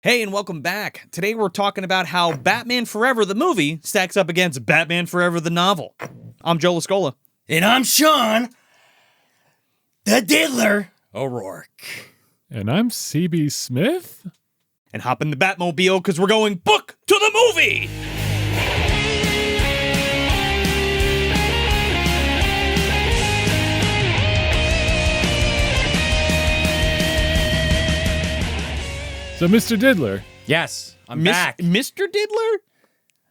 Hey, and welcome back. Today we're talking about how Batman Forever, the movie, stacks up against Batman Forever, the novel. I'm Joel Schumacher. And I'm Sean, the Diddler O'Rourke. And I'm CB Smith. And hop in the Batmobile because we're going book to the movie! So, Mr. Diddler. Yes, I'm back. Mr. Diddler?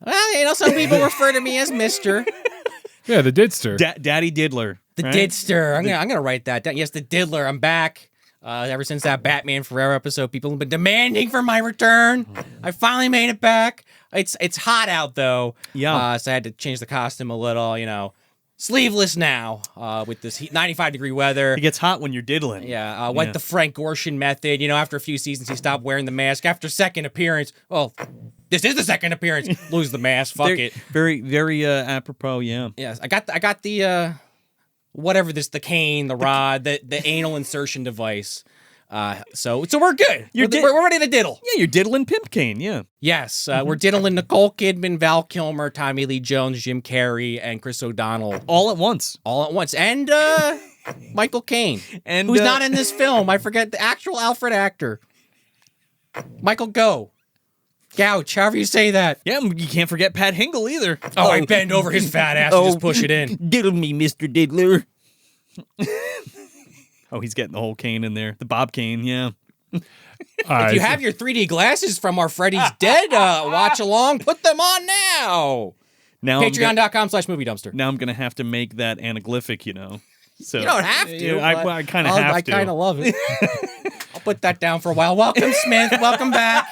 Well, some people refer to me as Mr. Yeah, the Didster. Daddy Diddler. The right? Didster. I'm gonna write that down. Yes, the Diddler. I'm back. Ever since that Batman Forever episode, people have been demanding for my return. I finally made it back. It's hot out though. Yeah. So I had to change the costume a little. Sleeveless now with this 95-degree weather. It gets hot when you're diddling. Yeah, went the Frank Gorshin method. After a few seasons, he stopped wearing the mask. After second appearance, this is the second appearance. Lose the mask. Fuck it. Very, very apropos. Yeah. Yes, I got the the cane, the rod, the anal insertion device. So we're good. We're ready to diddle. Yeah, you're diddling Pimp Cane. Yeah. Yes, we're diddling Nicole Kidman, Val Kilmer, Tommy Lee Jones, Jim Carrey, and Chris O'Donnell All at once. and Michael Caine, And who's not in this film. I forget the actual Alfred actor. Michael Gough. Gouch, however you say that. Yeah, you can't forget Pat Hingle either. Oh, I bend over his fat ass and just push it in. Diddle me, Mr. Diddler. Oh, he's getting the whole cane in there. The Bob cane, yeah. If you have your 3D glasses from our Freddy's Dead watch along, put them on now. Patreon.com/movie dumpster. Now I'm going to have to make that anaglyphic, So, You don't have to. I kind of have to. I kind of love it. I'll put that down for a while. Welcome, Smith. Welcome back.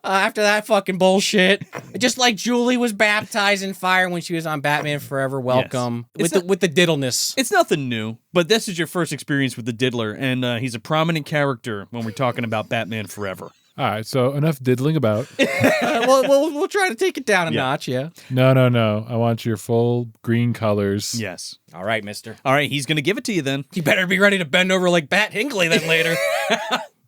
After that fucking bullshit. Just like Julie was baptized in fire when she was on Batman Forever. Welcome. Yes. With the diddleness. It's nothing new, but this is your first experience with the Diddler, and he's a prominent character when we're talking about Batman Forever. All right, so enough diddling about. We'll try to take it down a notch, yeah. No. I want your full green colors. Yes. All right, mister. All right, he's going to give it to you then. You better be ready to bend over like Bat Hinkley then later.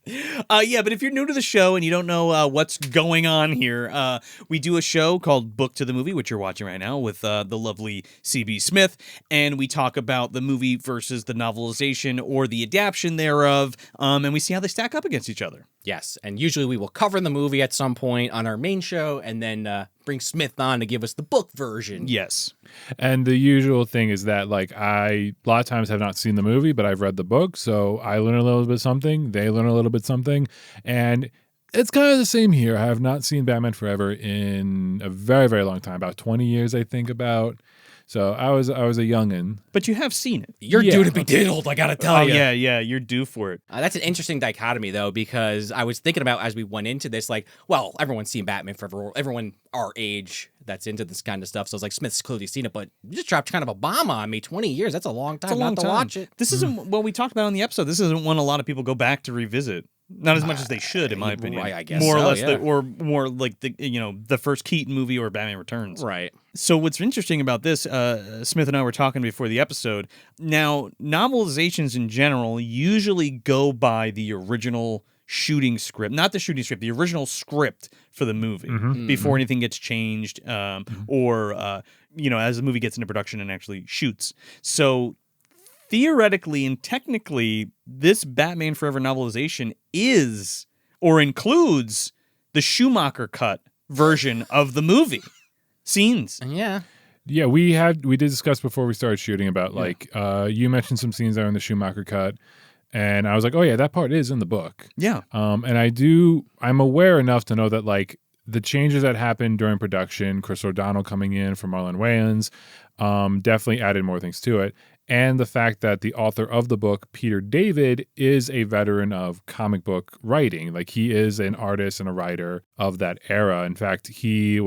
Yeah, but if you're new to the show and you don't know what's going on here, we do a show called Book to the Movie, which you're watching right now with the lovely CB Smith, and we talk about the movie versus the novelization or the adaptation thereof, and we see how they stack up against each other. Yes, and usually we will cover the movie at some point on our main show and then bring Smith on to give us the book version. Yes. And the usual thing is that, I a lot of times have not seen the movie, but I've read the book, so I learn a little bit something, they learn a little bit something, and it's kind of the same here. I have not seen Batman Forever in a very, very long time, about 20 years, I think, about. So I was a youngin'. But you have seen it. You're due to be diddled, I gotta tell you. Yeah, you're due for it. That's an interesting dichotomy, though, because I was thinking about as we went into this, everyone's seen Batman Forever. Everyone our age that's into this kind of stuff. So I was like, Smith's clearly seen it, but you just dropped kind of a bomb on me. 20 years, that's a long time not to watch it. This isn't what we talked about on the episode. This isn't one a lot of people go back to revisit. Not as much as they should, in my opinion. Right, I guess more or so, less, yeah. or more like the first Keaton movie or Batman Returns. Right. So what's interesting about this, Smith and I were talking before the episode. Now, novelizations in general usually go by the original shooting script, not the shooting script, the original script for the movie before anything gets changed, or as the movie gets into production and actually shoots. So theoretically and technically, this Batman Forever novelization is or includes the Schumacher Cut version of the movie scenes. Yeah. Yeah, we did discuss before we started shooting about you mentioned some scenes that are in the Schumacher Cut, and I was like, oh yeah, that part is in the book. Yeah. And I'm aware enough to know that the changes that happened during production, Chris O'Donnell coming in from Marlon Wayans, definitely added more things to it. And the fact that the author of the book, Peter David, is a veteran of comic book writing. He is an artist and a writer of that era. In fact, he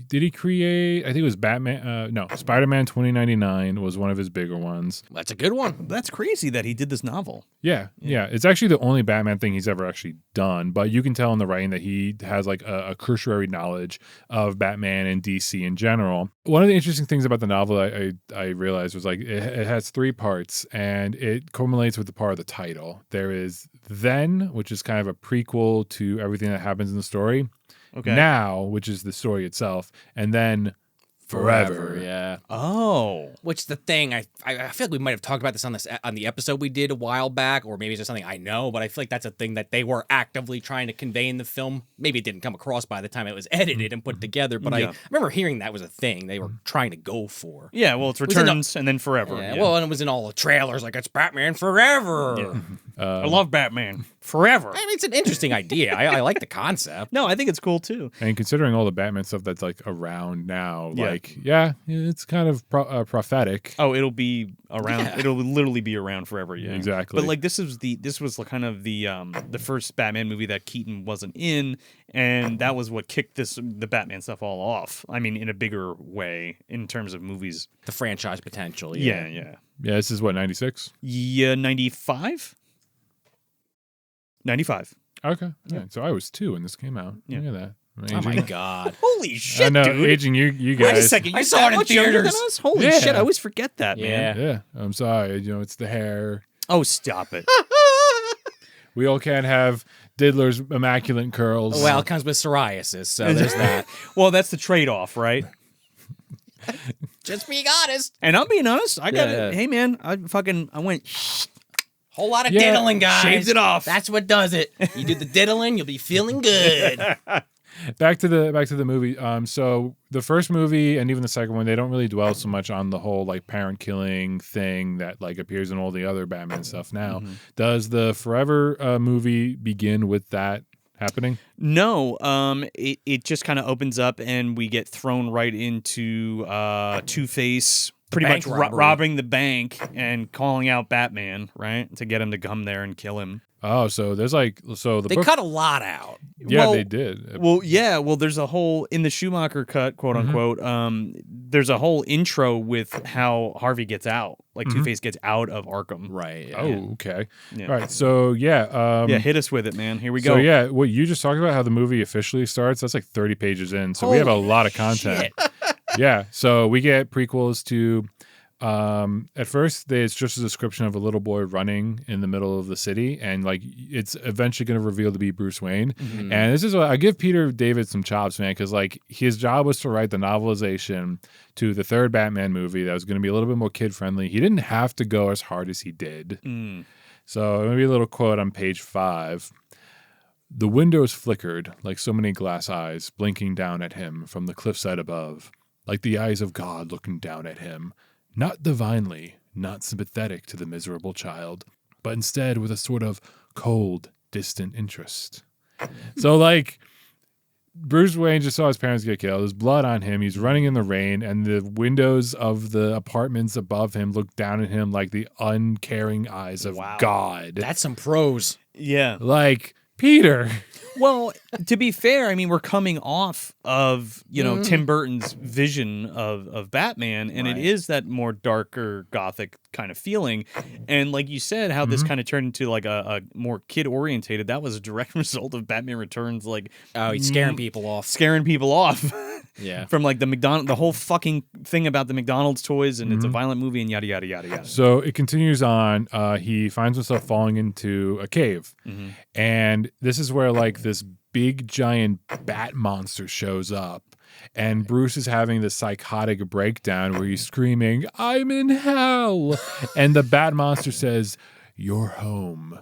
did he create? I think it was Batman. No, Spider-Man 2099 was one of his bigger ones. That's a good one. That's crazy that he did this novel. Yeah. It's actually the only Batman thing he's ever actually done, but you can tell in the writing that he has like a cursory knowledge of Batman and DC in general. One of the interesting things about the novel I realized was like it has 3 parts, and it culminates with the part of the title. There is Then, which is kind of a prequel to everything that happens in the story. Okay. Now, which is the story itself, and then Forever. Yeah. Oh. Which the thing I feel like we might have talked about this on the episode we did a while back, or maybe it's just something I know, but I feel like that's a thing that they were actively trying to convey in the film. Maybe it didn't come across by the time it was edited and put together, but I remember hearing that was a thing they were trying to go for. Yeah, well, it's Returns and then Forever. Yeah, well, and it was in all the trailers, like it's Batman Forever. Yeah. I love Batman Forever. I mean, it's an interesting idea. I like the concept. No, I think it's cool too. And considering all the Batman stuff that's like around now, it's kind of prophetic. Oh, it'll be around. Yeah. It'll literally be around forever. Yeah, Exactly. But like this was kind of the first Batman movie that Keaton wasn't in, and that was what kicked the Batman stuff all off. I mean, in a bigger way in terms of movies. The franchise potential. Yeah. Yeah, this is what, 96? Yeah, 95. 95. Okay. Yeah. So I was 2 when this came out. Yeah. Look at that. Oh my god. Holy shit, I know, dude! aging you guys. Wait a second, I you're saw that it in much younger than theaters. us? Holy Yeah. shit, I always forget that, man. Yeah. Yeah, I'm sorry. It's the hair. Oh, stop it. We all can't have Diddler's immaculate curls. Well, it comes with psoriasis, so there's that. Well, that's the trade-off, right? Just being honest. And I'm being honest. I got Yeah. it. Hey, man, I went. Whole lot of Yeah, diddling, guys. shaved it off. That's what does it. You do the diddling, you'll be feeling good. Back to the movie. So the first movie and even the second one, they don't really dwell so much on the whole like parent killing thing that like appears in all the other Batman stuff now. Does the Forever movie begin with that happening? No, it just kind of opens up and we get thrown right into Two-Face pretty Bank much robbery. robbing the bank and calling out Batman, right? To get him to come there and kill him. Oh, so there's the They book. cut a lot out. Yeah, Well- they did. Well, yeah. Well, there's a whole in the Schumacher cut, quote unquote. There's a whole intro with how Harvey gets out, like Two-Face gets out of Arkham. Right. Oh, okay. Yeah. All right. So yeah. Yeah, hit us with it, man. Here we go. So yeah, what you just talked about, how the movie officially starts, that's like 30 pages in. So we have a lot of content. Yeah. So we get prequels to at first it's just a description of a little boy running in the middle of the city, and like it's eventually going to reveal to be Bruce Wayne. And this is what I give Peter David some chops, man, because like his job was to write the novelization to the third Batman movie that was going to be a little bit more kid friendly. He didn't have to go as hard as he did. So maybe a little quote on page 5. The windows flickered like so many glass eyes blinking down at him from the cliffside above, like the eyes of God looking down at him, not divinely, not sympathetic to the miserable child, but instead with a sort of cold, distant interest. So like Bruce Wayne just saw his parents get killed. There's blood on him. He's running in the rain, and the windows of the apartments above him look down at him like the uncaring eyes of God. That's some prose. Yeah. Like, Peter. Well, to be fair, I mean, we're coming off of, Tim Burton's vision of Batman, and it is that more darker gothic kind of feeling. And like you said, how this kind of turned into like a more kid-orientated, that was a direct result of Batman Returns, like... Oh, he's scaring people off. Scaring people off. Yeah. From like the whole fucking thing about the McDonald's toys, and it's a violent movie, and yada, yada, yada, yada. So it continues on. He finds himself falling into a cave. And this is where like this big giant bat monster shows up. And Bruce is having this psychotic breakdown where he's screaming, "I'm in hell." And the bat monster says, "You're home."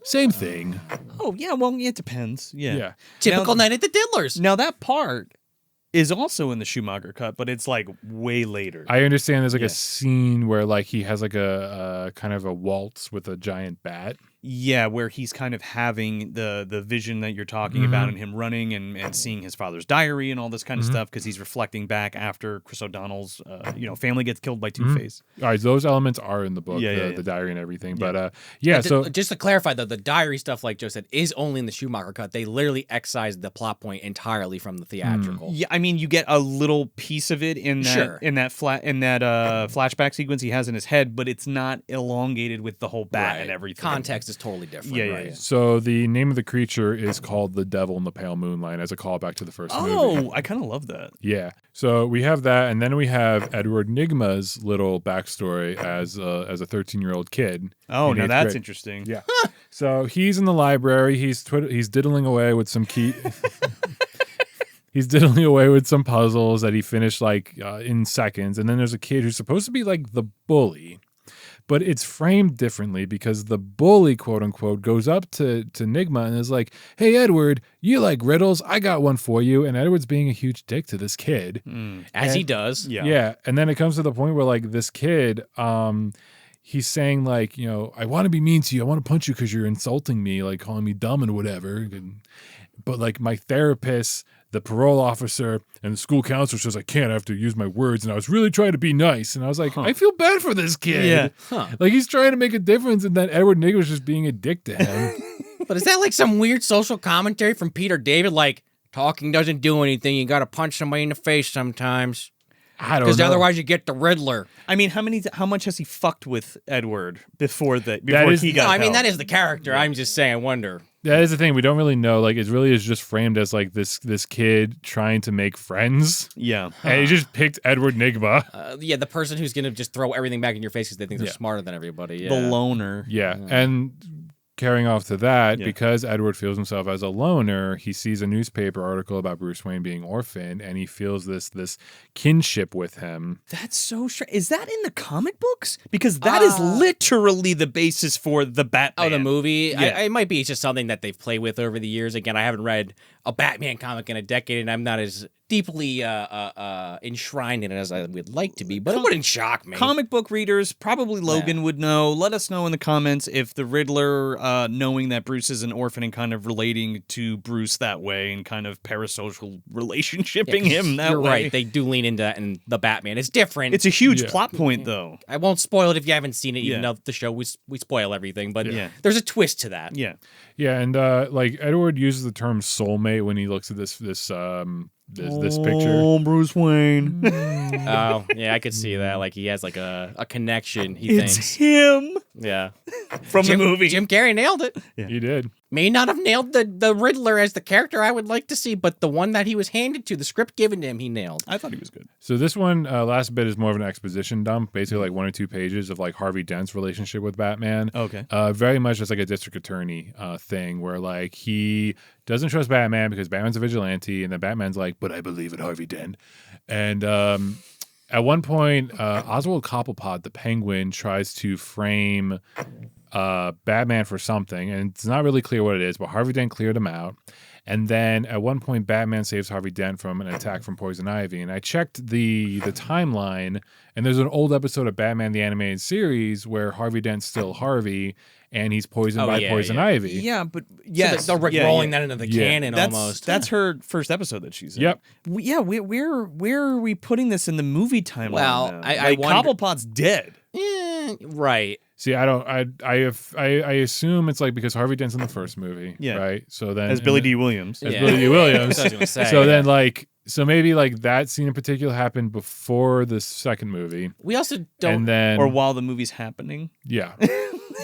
Same thing. Oh, yeah, well, it depends. Yeah. Typical Night at the Diddlers. Now, that part is also in the Schumacher cut, but it's like way later. I understand there's like a scene where like he has like a kind of a waltz with a giant bat. Yeah, where he's kind of having the vision that you're talking about, and him running and seeing his father's diary and all this kind of stuff, because he's reflecting back after Chris O'Donnell's family gets killed by Two-Face. All right, those elements are in the book, Yeah, the diary and everything. Yeah. But So just to clarify, though, the diary stuff, like Joe said, is only in the Schumacher cut. They literally excised the plot point entirely from the theatrical. Yeah, I mean, you get a little piece of it in that Sure. flashback sequence he has in his head, but it's not elongated with the whole bat and everything. Context is totally different. Yeah, right? So the name of the creature is called the Devil in the Pale Moonlight, as a callback to the first movie. Oh, I kind of love that. Yeah. So we have that, and then we have Edward Nygma's little backstory as a 13-year-old kid. Oh, in now eighth that's grade. interesting. Yeah. So he's in the library. He's diddling away with some key. He's diddling away with some puzzles that he finished in seconds, and then there's a kid who's supposed to be like the bully. But it's framed differently because the bully, quote unquote, goes up to Nygma and is like, "Hey, Edward, you like riddles? I got one for you." And Edward's being a huge dick to this kid. As he does. Yeah. Yeah. And then it comes to the point where this kid, he's saying I want to be mean to you. I want to punch you because you're insulting me, calling me dumb and whatever. But my therapist, the parole officer, and the school counselor says I can't. I have to use my words. And I was really trying to be nice. And I was like, I feel bad for this kid. Yeah. Huh. He's trying to make a difference. And then Edward Nygma was just being a dick to him. But is that like some weird social commentary from Peter David? Like, talking doesn't do anything. You got to punch somebody in the face sometimes. I don't know. Because otherwise you get the Riddler. I mean, how much has he fucked with Edward before he got No, I mean, help? that is the character. I'm just saying, I wonder. That is the thing. We don't really know. It really is just framed as this kid trying to make friends. Yeah. And he just picked Edward Nygma. Yeah, the person who's going to just throw everything back in your face because they think they're smarter than everybody. Yeah. The loner. Yeah. And carrying off to that, Yeah. because Edward feels himself as a loner, he sees a newspaper article about Bruce Wayne being orphaned, and he feels this kinship with him. That's so strange. Is that in the comic books? Because that is literally the basis for the Batman. Oh, the movie? Yeah. It might be just something that they've played with over the years. Again, I haven't read a Batman comic in a decade, and I'm not as deeply enshrined in it as I would like to be, but it wouldn't shock me. Comic book readers, probably Logan would know. Let us know in the comments if the Riddler, knowing that Bruce is an orphan and kind of relating to Bruce that way and kind of parasocial relationshiping him that You're way. right. They do lean into that in the Batman. It's different. It's a huge plot point, though. I won't spoil it if you haven't seen it, even Yeah. though the show, we spoil everything, but Yeah. there's a twist to that. Yeah. Yeah, and Edward uses the term soulmate when he looks at this picture. Oh, Bruce Wayne. Oh, yeah, I could see that. Like, he has like a connection, he It's thinks. him Yeah. from the movie. Jim Carrey nailed it. He did. May not have nailed the Riddler as the character I would like to see, but the one that he was handed to, the script given to him, he nailed. I thought he was good. So this one, last bit, is more of an exposition dump, basically 1 or 2 pages of Harvey Dent's relationship with Batman. Okay. Very much just a district attorney thing where he doesn't trust Batman because Batman's a vigilante, and then Batman's like, but I believe in Harvey Dent. And at one point, Oswald Cobblepot, the Penguin, tries to frame Batman for something, and it's not really clear what it is, but Harvey Dent cleared him out. And then at one point, Batman saves Harvey Dent from an attack from Poison Ivy. And I checked the timeline, and there's an old episode of Batman the Animated Series where Harvey Dent's still Harvey, and he's poisoned by Poison Ivy. Yeah, but yes. So they're rolling that into the canon almost. That's her first episode that she's in. Yep. Yeah, where are we putting this in the movie timeline? Well, now? I wonder- Cobblepot's dead. Right. See, I assume it's because Harvey Dent's in the first movie, Yeah. right? So then As Billy D. Williams. as Yeah. Billy D. Williams. That's what I was gonna say, So yeah. then so maybe that scene in particular happened before the second movie, We also don't. and then Or while the movie's happening. yeah,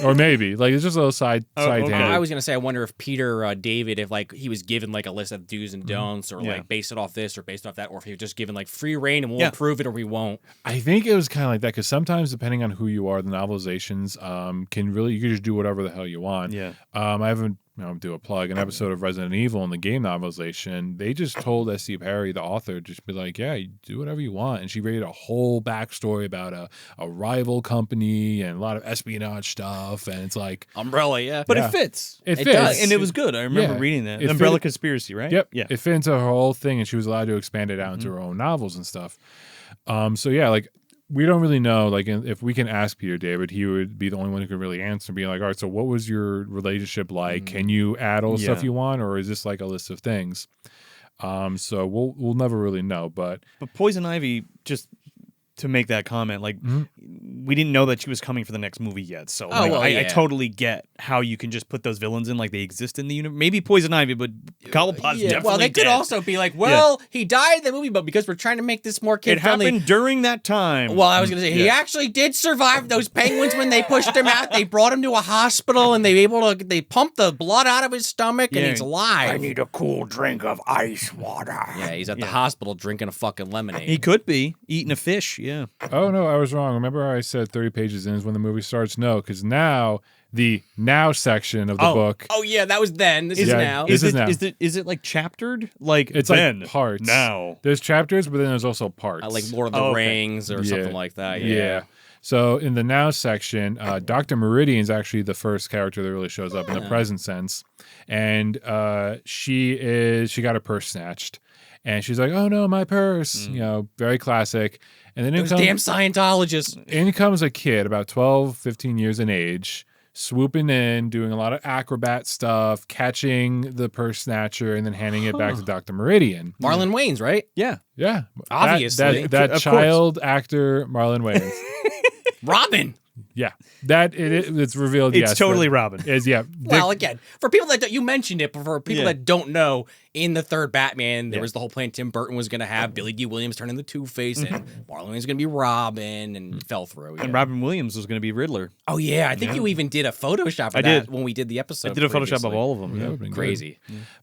or maybe it's just a little side okay. tangent. I was gonna say, I wonder if Peter David, if he was given a list of do's and don'ts, or Yeah. base it off this or based off that, or if he was just given free reign and we'll Yeah. approve it or we won't. I think it was kind of like that because sometimes, depending on who you are, the novelizations can really, you can just do whatever the hell you want. Yeah. I haven't, do a plug, an episode of Resident Evil in the game novelization. They just told S.C. Perry, the author, just be like, yeah, you do whatever you want. And she created a whole backstory about a rival company and a lot of espionage stuff. And it's like, Umbrella, yeah. But Yeah. it fits. it It fits. does. And it was good. I remember Yeah. reading that. It Umbrella fit- Conspiracy, right? Yep. Yeah. It fit into her whole thing, and she was allowed to expand it out into her own novels and stuff. So yeah, we don't really know. Like, if we can ask Peter David, he would be the only one who could really answer. Be like, all right, so what was your relationship like? Can you add all the stuff you want, or is this like a list of things? So we'll never really know. But Poison Ivy, just to make that comment, like we didn't know that she was coming for the next movie yet. So I totally get how you can just put those villains in like they exist in the universe. Maybe Poison Ivy, but Cobblepot's definitely well, they dead. could also be like, he died in the movie, but because we're trying to make this more kid-friendly. It happened during that time. Well, I was going to say, he actually did survive those penguins when they pushed him out. They brought him to a hospital, and they pumped the blood out of his stomach, and he's alive. I need a cool drink of ice water. Yeah, he's at the hospital drinking a fucking lemonade. He could be eating a fish, yeah. Oh, no, I was wrong. Remember I said 30 pages in is when the movie starts? No, because now the now section of the book. Oh, yeah, that was then. This is now. This is now. Is it like chaptered? Like it's then, like parts. Now. There's chapters, but then there's also parts. Like Lord of the Rings or something like that. Yeah. So in the now section, Dr. Meridian is actually the first character that really shows up in the present sense. And she got her purse snatched. And she's like, oh no, my purse. You know, very classic. And then Those damn Scientologists. In comes a kid about 12, 15 years in age, swooping in, doing a lot of acrobat stuff, catching the purse snatcher, and then handing it back to Dr. Meridian. Marlon Wayans, right? Yeah. Yeah. Obviously. That child actor, Marlon Wayans. Robin. Yeah. It's revealed, It's totally Robin. Well, again, for people that you mentioned it, but for people that don't know, in the third Batman, there was the whole plan Tim Burton was going to have Billy D. Williams turn into Two-Face, and Marlon Wayans was going to be Robin, and fell through. Yeah. And Robin Williams was going to be Riddler. Oh, yeah. I think you even did a Photoshop of that when we did the episode. I did a Photoshop of all of them. That would've been crazy.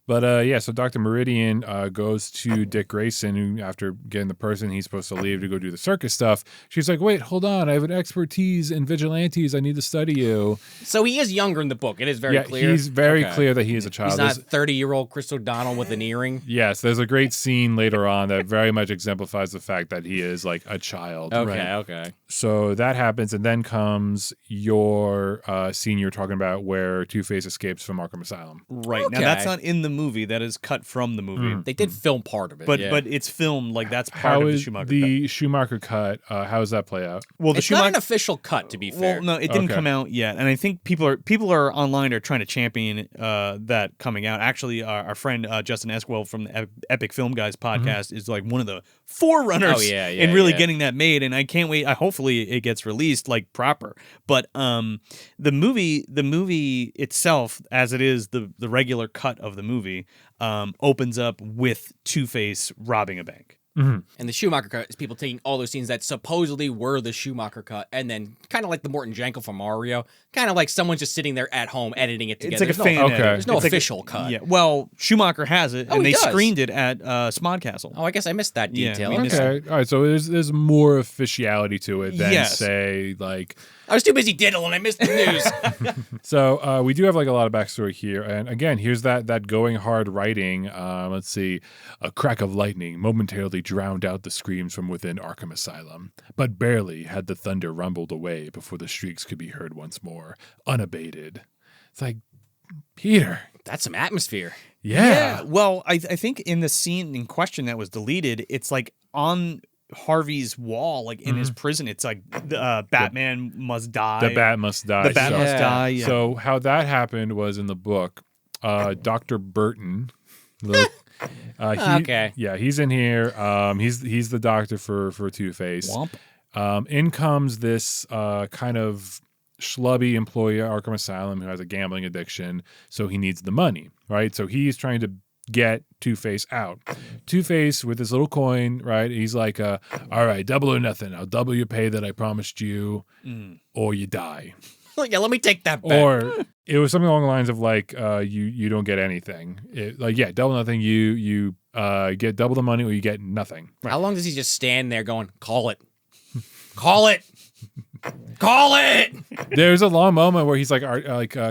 But so Dr. Meridian goes to Dick Grayson, who, after getting the person he's supposed to leave to go do the circus stuff, she's like, wait, hold on. I have an expertise in vigilantes. I need to study you. So he is younger in the book. It is very clear. He's very clear that he is a child. He's not 30-year-old Chris O'Donnell with an earring. Yes, there's a great scene later on that very much exemplifies the fact that he is like a child. Okay. So that happens, and then comes your scene you were talking about where Two-Face escapes from Arkham Asylum. Right. Now, that's not in the movie. That is cut from the movie. They did film part of it. But it's filmed like that's part of the Schumacher cut. The Schumacher cut, how does that play out? Well, it's not an official cut, to be fair. Well, no, it didn't come out yet. And I think people are online are trying to champion that coming out. Actually, our friend Justin Esquell from the Epic Film Guys podcast is like one of the forerunners in really getting that made. And I can't wait. Hopefully it gets released like proper. But the movie itself, as it is the regular cut of the movie, opens up with Two-Face robbing a bank. And the Schumacher cut is people taking all those scenes that supposedly were the Schumacher cut, and then kind of like the Morton Jankel from Mario, kind of like someone's just sitting there at home editing it together. It's like a fan edit. There's no It's official cut. Yeah. Well, Schumacher has it, and they screened it at Smodcastle. Oh, I guess I missed that detail. Okay. All right. So there's more officiality to it than say like. I was too busy diddling. I missed the news. So we do have like a lot of backstory here, and again, here's that going hard writing. Let's see, a crack of lightning momentarily drowned out the screams from within Arkham Asylum, but barely had the thunder rumbled away before the shrieks could be heard once more, unabated. It's like, Peter, that's some atmosphere. Yeah. Well, I think in the scene in question that was deleted, it's like on Harvey's wall, like in his prison, it's like Batman must die. The Bat must die. The Bat must die. Yeah. So how that happened was in the book, Dr. Burton. He's in here. He's the doctor for Two-Face. In comes this kind of schlubby employee at Arkham Asylum who has a gambling addiction, so he needs the money, right? So he's trying to get Two-Face out. Two-Face with his little coin, right? He's like, all right, double or nothing. I'll double your pay that I promised you, or you die. Yeah, let me take that back. Or it was something along the lines of like, you don't get anything. Double nothing. You get double the money, or you get nothing. Right. How long does he just stand there going, call it, call it? Call it. There's a long moment where he's like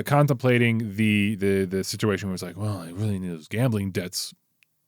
contemplating the situation where it's like, well, I really need those gambling debts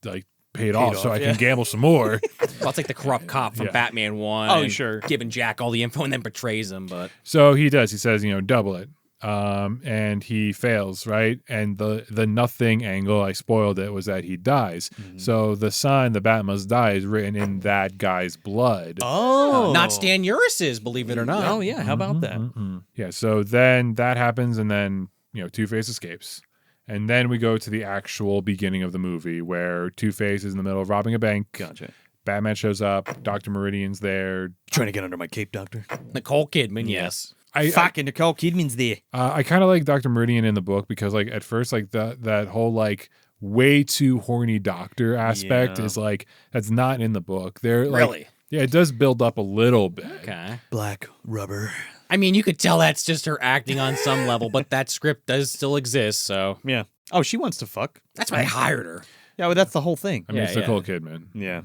like paid off so I can gamble some more. Well, it's like the corrupt cop from Batman 1. Oh, sure. Giving Jack all the info and then betrays him. But so he does. He says, double it. and he fails, right? And the nothing angle, I spoiled it, was that he dies. So the sign, the bat must die, is written in that guy's blood. Oh, Not Stan Uris's, believe it or not. Oh yeah, how about that? Yeah, so then that happens, and then Two-Face escapes. And then we go to the actual beginning of the movie where Two-Face is in the middle of robbing a bank. Gotcha. Batman shows up. Dr. Meridian's there. Trying to get under my cape, Doctor. Nicole Kidman, yes. Fucking Nicole Kidman's there. I kind of like Dr. Meridian in the book because, like, at first, like, that whole, like, way too horny doctor aspect is, like, that's not in the book. They're like, Really? Yeah, it does build up a little bit. Okay. Black rubber. I mean, you could tell that's just her acting on some level, but that script does still exist, so Yeah. Oh, she wants to fuck. that's why I hired her. Yeah, well, that's the whole thing. I mean, it's Yeah, Nicole Kidman. Yeah.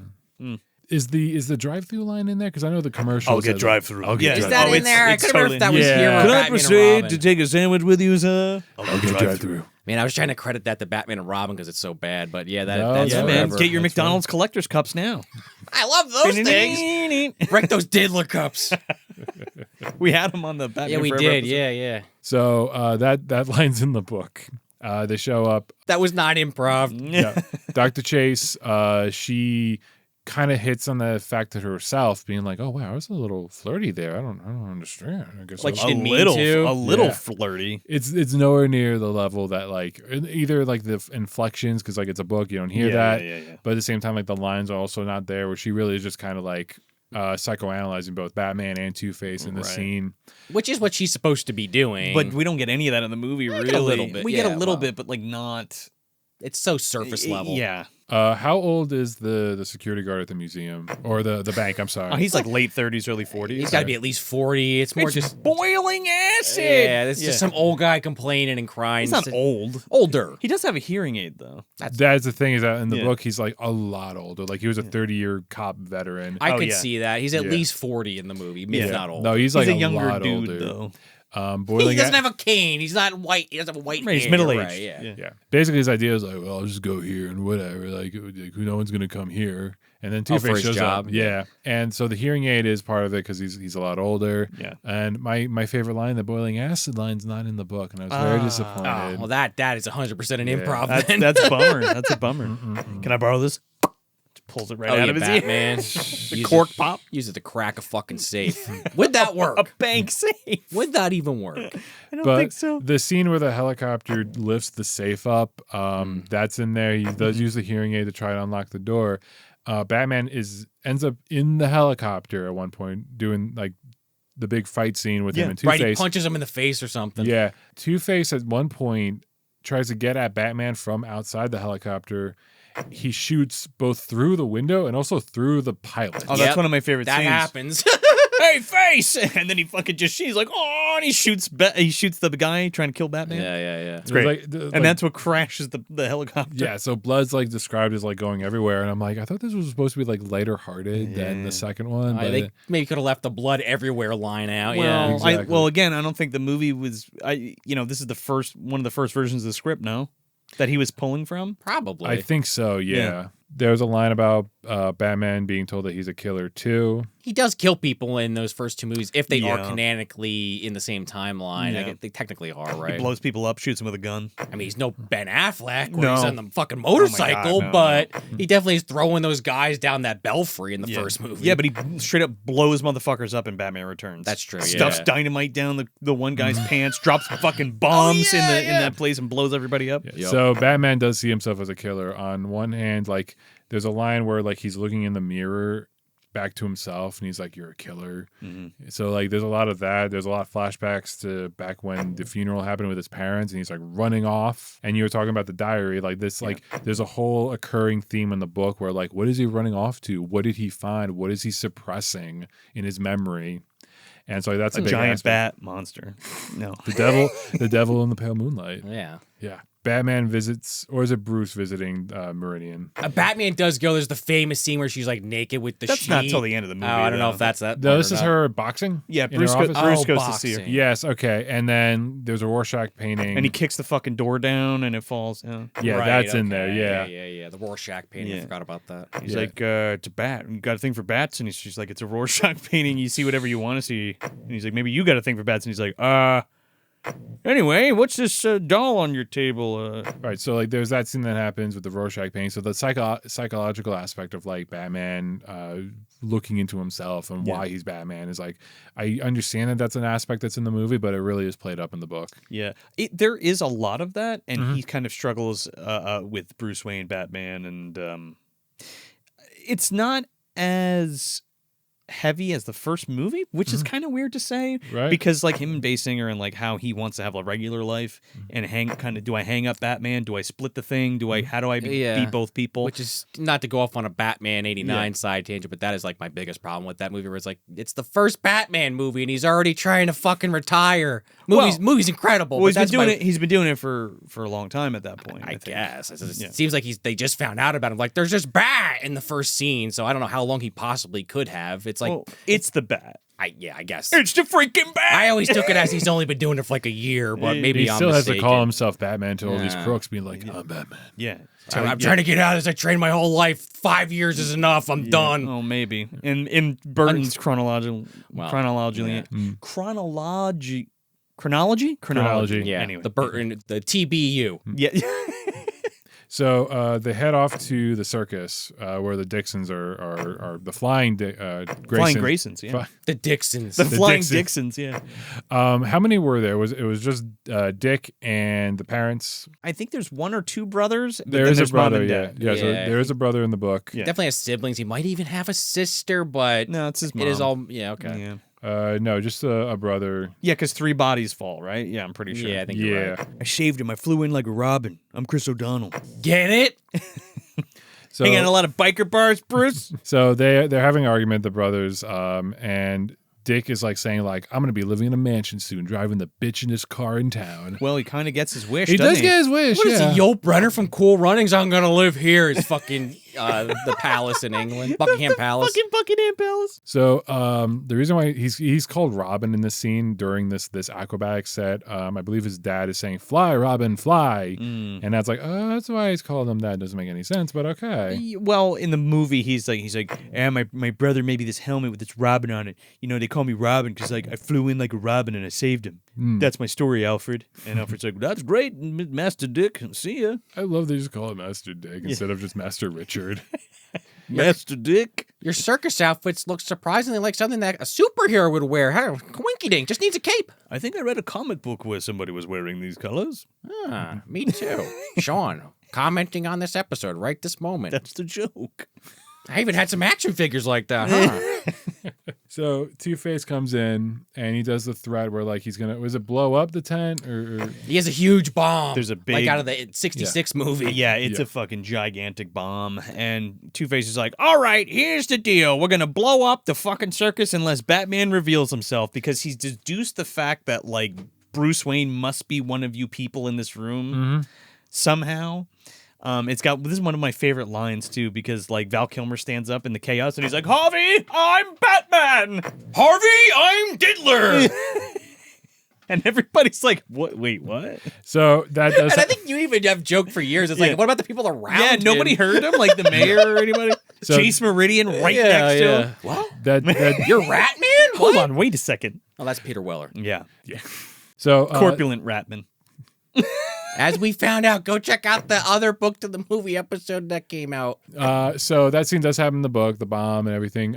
Is the drive-through line in there? Because I know the commercial. I'll get drive-through. I'll Yeah, get Is that Oh, in it's- there? I it's couldn't remember if that totally- was Yeah. here or Could Batman and Robin. take a sandwich with you, sir? I'll get drive-through. Man, I was trying to credit that to Batman and Robin because it's so bad, but yeah, No, that's Yeah, man. forever. Get your That's McDonald's collector's cups now. I love those things. Break those diddler cups. We had them on the Batman Yeah, we Forever did. episode. Yeah. So that line's in the book. They show up. That was not improv. Yeah. Dr. Chase, she kind of hits on the fact that herself being like, "Oh wow, I was a little flirty there. I don't understand. I guess Like I she was- didn't mean to. A little Yeah. flirty. it's nowhere near the level that like either like the inflections because like it's a book, you don't hear that. Yeah. But at the same time, like the lines are also not there. Where she really is just kind of like psychoanalyzing both Batman and Two-Face in the Right. scene. Which is what she's supposed to be doing. But we don't get any of that in the movie, get really. a little bit, We get yeah, a little well. bit, but like not it's so surface level. Yeah. How old is the security guard at the museum or the bank? I'm sorry. Oh, he's like late 30s, early 40s. He's got to be at least 40. It's more just boiling acid. yeah. It's just some old guy complaining and crying. He's not old. Older. He does have a hearing aid, though. That's the thing is that in the Yeah. book he's like a lot older. Like he was a 30-year cop veteran. I Oh, could yeah. see that. He's at Yeah. least 40 in the movie, if Yeah. not old. No, he's like He's a a younger lot dude, older. though. Boiling he doesn't have a cane. He's not white. He doesn't have a white Right, he's hair, middle-aged. right, yeah. yeah. Basically, his idea is like, well, I'll just go here and whatever. Like, who no one's gonna come here. And then for Two-Face his shows job, up. Yeah. And so the hearing aid is part of it because he's a lot older. Yeah. And my favorite line, the boiling acid line's not in the book, and I was very disappointed. Oh, well, that is 100% an Yeah. improv. That's, then. that's a bummer. That's a bummer. Can I borrow this? Just pulls it right oh, out yeah, of his ear. Batman. The Use cork it- pop. Use it to crack a fucking safe. Would that work? A bank safe. Would that even work? I don't But think so. the scene where the helicopter lifts the safe up, that's in there. He does use the hearing aid to try to unlock the door. Batman ends up in the helicopter at one point doing like the big fight scene with him and Right, he Two-Face. punches him in the face or something. Yeah, Two-Face at one point tries to get at Batman from outside the helicopter. He shoots both through the window and also through the pilot. Oh, that's Yep. one of my favorite That scenes. happens. Hey, face! And then he fucking just she's like, oh, and he shoots the guy trying to kill Batman. yeah. It's great. like- And that's what crashes the helicopter. yeah. So blood's like described as like going everywhere, and I'm like, I thought this was supposed to be like lighter hearted than the second one. But They maybe could have left the blood everywhere line out. Well, yeah. Exactly. again, I don't think the movie was. This is one of the first versions of the script. No, that he was pulling from. Probably. I think so. Yeah. Yeah. There's a line about Batman being told that he's a killer too. he does kill people in those first two movies if they are Yeah. canonically in the same timeline. Yeah. I guess they technically are, He right? blows people up, shoots them with a gun. I mean, he's no Ben Affleck where he's No. on the fucking motorcycle, no, but he definitely is throwing those guys down that belfry in the first movie. Yeah, but he straight up blows motherfuckers up in Batman Returns. That's true, Stuffs yeah. dynamite down the one guy's pants, drops fucking bombs in that place, and blows everybody up. Yep. So Batman does see himself as a killer. On one hand, like there's a line where like he's looking in the mirror back to himself and he's like, you're a killer. So like there's a lot of that. There's a lot of flashbacks to back when the funeral happened with his parents and he's like running off. And you were talking about the diary, like this, like there's a whole occurring theme in the book where like, what is he running off to? What did he find? What is he suppressing in his memory? And so that's a, A big giant aspect. bat monster. No. The devil in the pale moonlight. Yeah. Yeah. Batman visits, or is it Bruce visiting Meridian? Batman does go. There's the famous scene where she's like naked with the That's sheet. not till the end of the movie. Oh, I don't know though. if that's that. No, part this or is not. her boxing. Yeah, in Bruce, her office? Bruce Oh, goes to see her. boxing. Yes, okay. And then there's a Rorschach painting. And he kicks the fucking door down and it falls. Yeah. yeah, Right, that's in there. okay. Yeah. Yeah. The Rorschach painting. I Yeah. forgot about that. He's Yeah. like, it's a bat. You got a thing for bats? And she's like, it's a Rorschach painting. You see whatever you want to see. And he's like, maybe you got a thing for bats. And he's like, Anyway, what's this doll on your table? Right, so like there's that scene that happens with the Rorschach painting. So the psychological aspect of like Batman looking into himself and why he's Batman is like, I understand that that's an aspect that's in the movie, but it really is played up in the book. Yeah, there is a lot of that, and he kind of struggles with Bruce Wayne, Batman, and it's not as heavy as the first movie, which is kind of weird to say, Right. because like him and Basinger and like how he wants to have a regular life and do I hang up Batman? Do I split the thing? How do I be both people? Which is not to go off on a Batman 89 side tangent, but that is like my biggest problem with that movie where it's like, it's the first Batman movie and he's already trying to fucking retire. Movie's incredible. Well, but he's been doing it for a long time at that point. I think. guess. It seems like they just found out about him. Like, there's just Bat in the first scene, so I don't know how long he possibly could have. It's like... it's the Bat. I guess. It's the freaking Bat! I always took it as he's only been doing it for like a year, but maybe he I'm still has mistaken. to call himself Batman to all these crooks being like, I'm Batman. Yeah. So I'm trying to get out of this. I trained my whole life. 5 years is enough. I'm done. Oh, maybe. In Burton's chronology. Yeah. Anyway. The Burton, the TBU. Yeah. So they head off to the circus where the Dixons are the flying Graysons. Flying Graysons, yeah. The Dixons. The flying Dixons. Dixons, yeah. How many were there? It was just Dick and the parents. I think there's one or two brothers. But There is a there's mom brother, and yeah. dad. Yeah, so there is a brother in the book. Yeah. Definitely has siblings. He might even have a sister, but No, it's his mom. it is all, okay. Yeah. No, just a brother. Yeah, because 3 bodies fall, right? Yeah, I'm pretty sure. Yeah, I think you're right. I shaved him. I flew in like a robin. I'm Chris O'Donnell. Get it? So, Hanging out a lot of biker bars, Bruce. So they're having an argument, the brothers, and Dick is like saying like, I'm gonna be living in a mansion soon, driving the bitchinest car in town. Well, he kind of gets his wish. He doesn't does get his wish. What is yeah. he, Yelp Renner from Cool Runnings? I'm going to live here. It's fucking the palace in England. Buckingham Palace. Fucking Buckingham Palace. So the reason why he's called Robin in this scene during this acrobatic set, I believe his dad is saying, "Fly, Robin, fly," and that's like, oh, that's why he's calling him that. Doesn't make any sense, but okay. Well, in the movie, he's like, my brother made me this helmet with this robin on it. You know, they call me Robin because like I flew in like a robin and I saved him. That's my story, Alfred. And Alfred's like, that's great, Master Dick. See ya. I love they just call him Master Dick instead of just Master Richard. Master Dick. Your circus outfits look surprisingly like something that a superhero would wear. Winky dink, just needs a cape. I think I read a comic book where somebody was wearing these colors. Me too. Sean, commenting on this episode right this moment. That's the joke. I even had some action figures like that, huh? So Two-Face comes in and he does the threat where like he's gonna, was it blow up the tent or He has a huge bomb. There's a like big- out of the 66 movie. Yeah, it's a fucking gigantic bomb. And Two-Face is like, all right, here's the deal. We're going to blow up the fucking circus unless Batman reveals himself, because he's deduced the fact that, like, Bruce Wayne must be one of you people in this room somehow. This is one of my favorite lines, too, because, like, Val Kilmer stands up in the chaos and he's like, Harvey, I'm Batman. Harvey, I'm Diddler. And everybody's like, what? Wait, what? so that does. And I think you even have joked for years. It's like, what about the people around Yeah, him? nobody heard him, like the mayor or anybody. So- Chase Meridian right next to him. What? that You're Ratman? Hold What? on, wait a second. Oh, that's Peter Weller. Yeah. so Corpulent Ratman. As we found out, go check out the other book to the movie episode that came out. So that scene does happen in the book, the bomb and everything.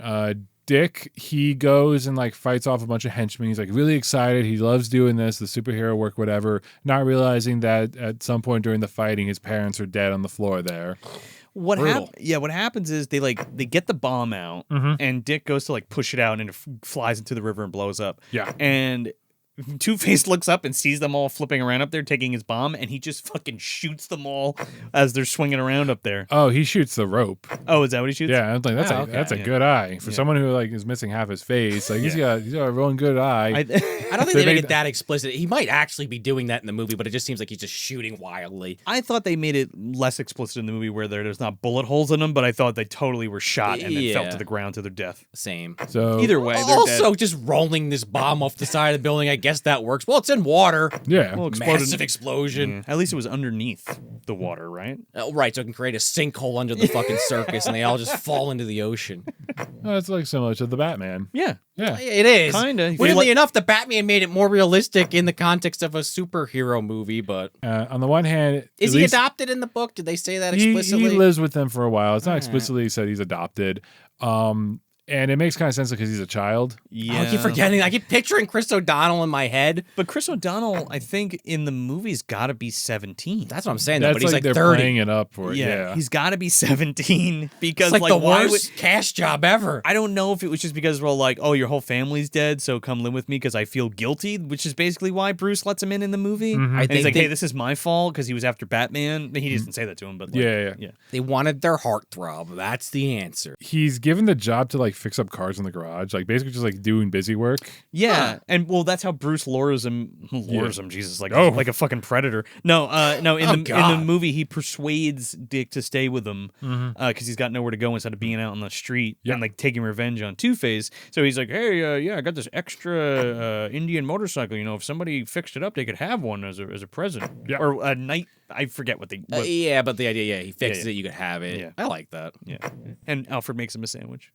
Dick, he goes and like fights off a bunch of henchmen. He's like really excited. He loves doing this, the superhero work, whatever, not realizing that at some point during the fighting, his parents are dead on the floor there. What Brutal. what happens is they get the bomb out and Dick goes to like push it out and it flies into the river and blows up. Yeah. And Two-Face looks up and sees them all flipping around up there taking his bomb, and he just fucking shoots them all as they're swinging around up there. Oh, he shoots the rope. Oh, is that what he shoots? Yeah, I'm like, that's okay. that's a good eye for someone who like is missing half his face. Like he's got a really good eye. I don't think they make it that explicit. He might actually be doing that in the movie, but it just seems like he's just shooting wildly. I thought they made it less explicit in the movie where there's not bullet holes in them, but I thought they totally were shot and then fell Yeah. to the ground to their death. Same. So Either way, they're Also, dead. just rolling this bomb off the side of the building, I guess guess that works. Well, it's in water. Yeah. Well, exploded. Massive explosion. At least it was underneath the water, right? Right, so it can create a sinkhole under the fucking circus, and they all just fall into the ocean. It's like similar to the Batman. Yeah. Yeah. It is. Kinda. Weirdly enough, the Batman made it more realistic in the context of a superhero movie, but... On the one hand... Is he adopted in the book? Did they say that explicitly? He lives with them for a while. It's not explicitly said he's adopted. And it makes kind of sense because he's a child. Yeah. I keep forgetting. I keep picturing Chris O'Donnell in my head. But Chris O'Donnell, I think, in the movie's got to be 17. That's what I'm saying, though. That's But he's like they're 30. playing it up for it. Yeah. He's got to be 17 because It's like the why worst cash job ever. I don't know if it was just because we're like, oh, your whole family's dead, so come live with me because I feel guilty, which is basically why Bruce lets him in the movie. Mm-hmm. And he's like, hey, this is my fault because he was after Batman. He doesn't say that to him, but like, Yeah. They wanted their heartthrob. That's the answer. He's given the job to like fix up cars in the garage, like basically just like doing busy work. Yeah, and well, that's how Bruce lures him. Jesus, like Oh. like a fucking predator. No, in the God. movie, he persuades Dick to stay with him because he's got nowhere to go instead of being out on the street and like taking revenge on Two-Face. So he's like, hey, I got this extra Indian motorcycle. You know, if somebody fixed it up, they could have one as a present or a night. I forget what they. Yeah, but the idea, he fixes it, you could have it. Yeah. I like that. Yeah, and Alfred makes him a sandwich.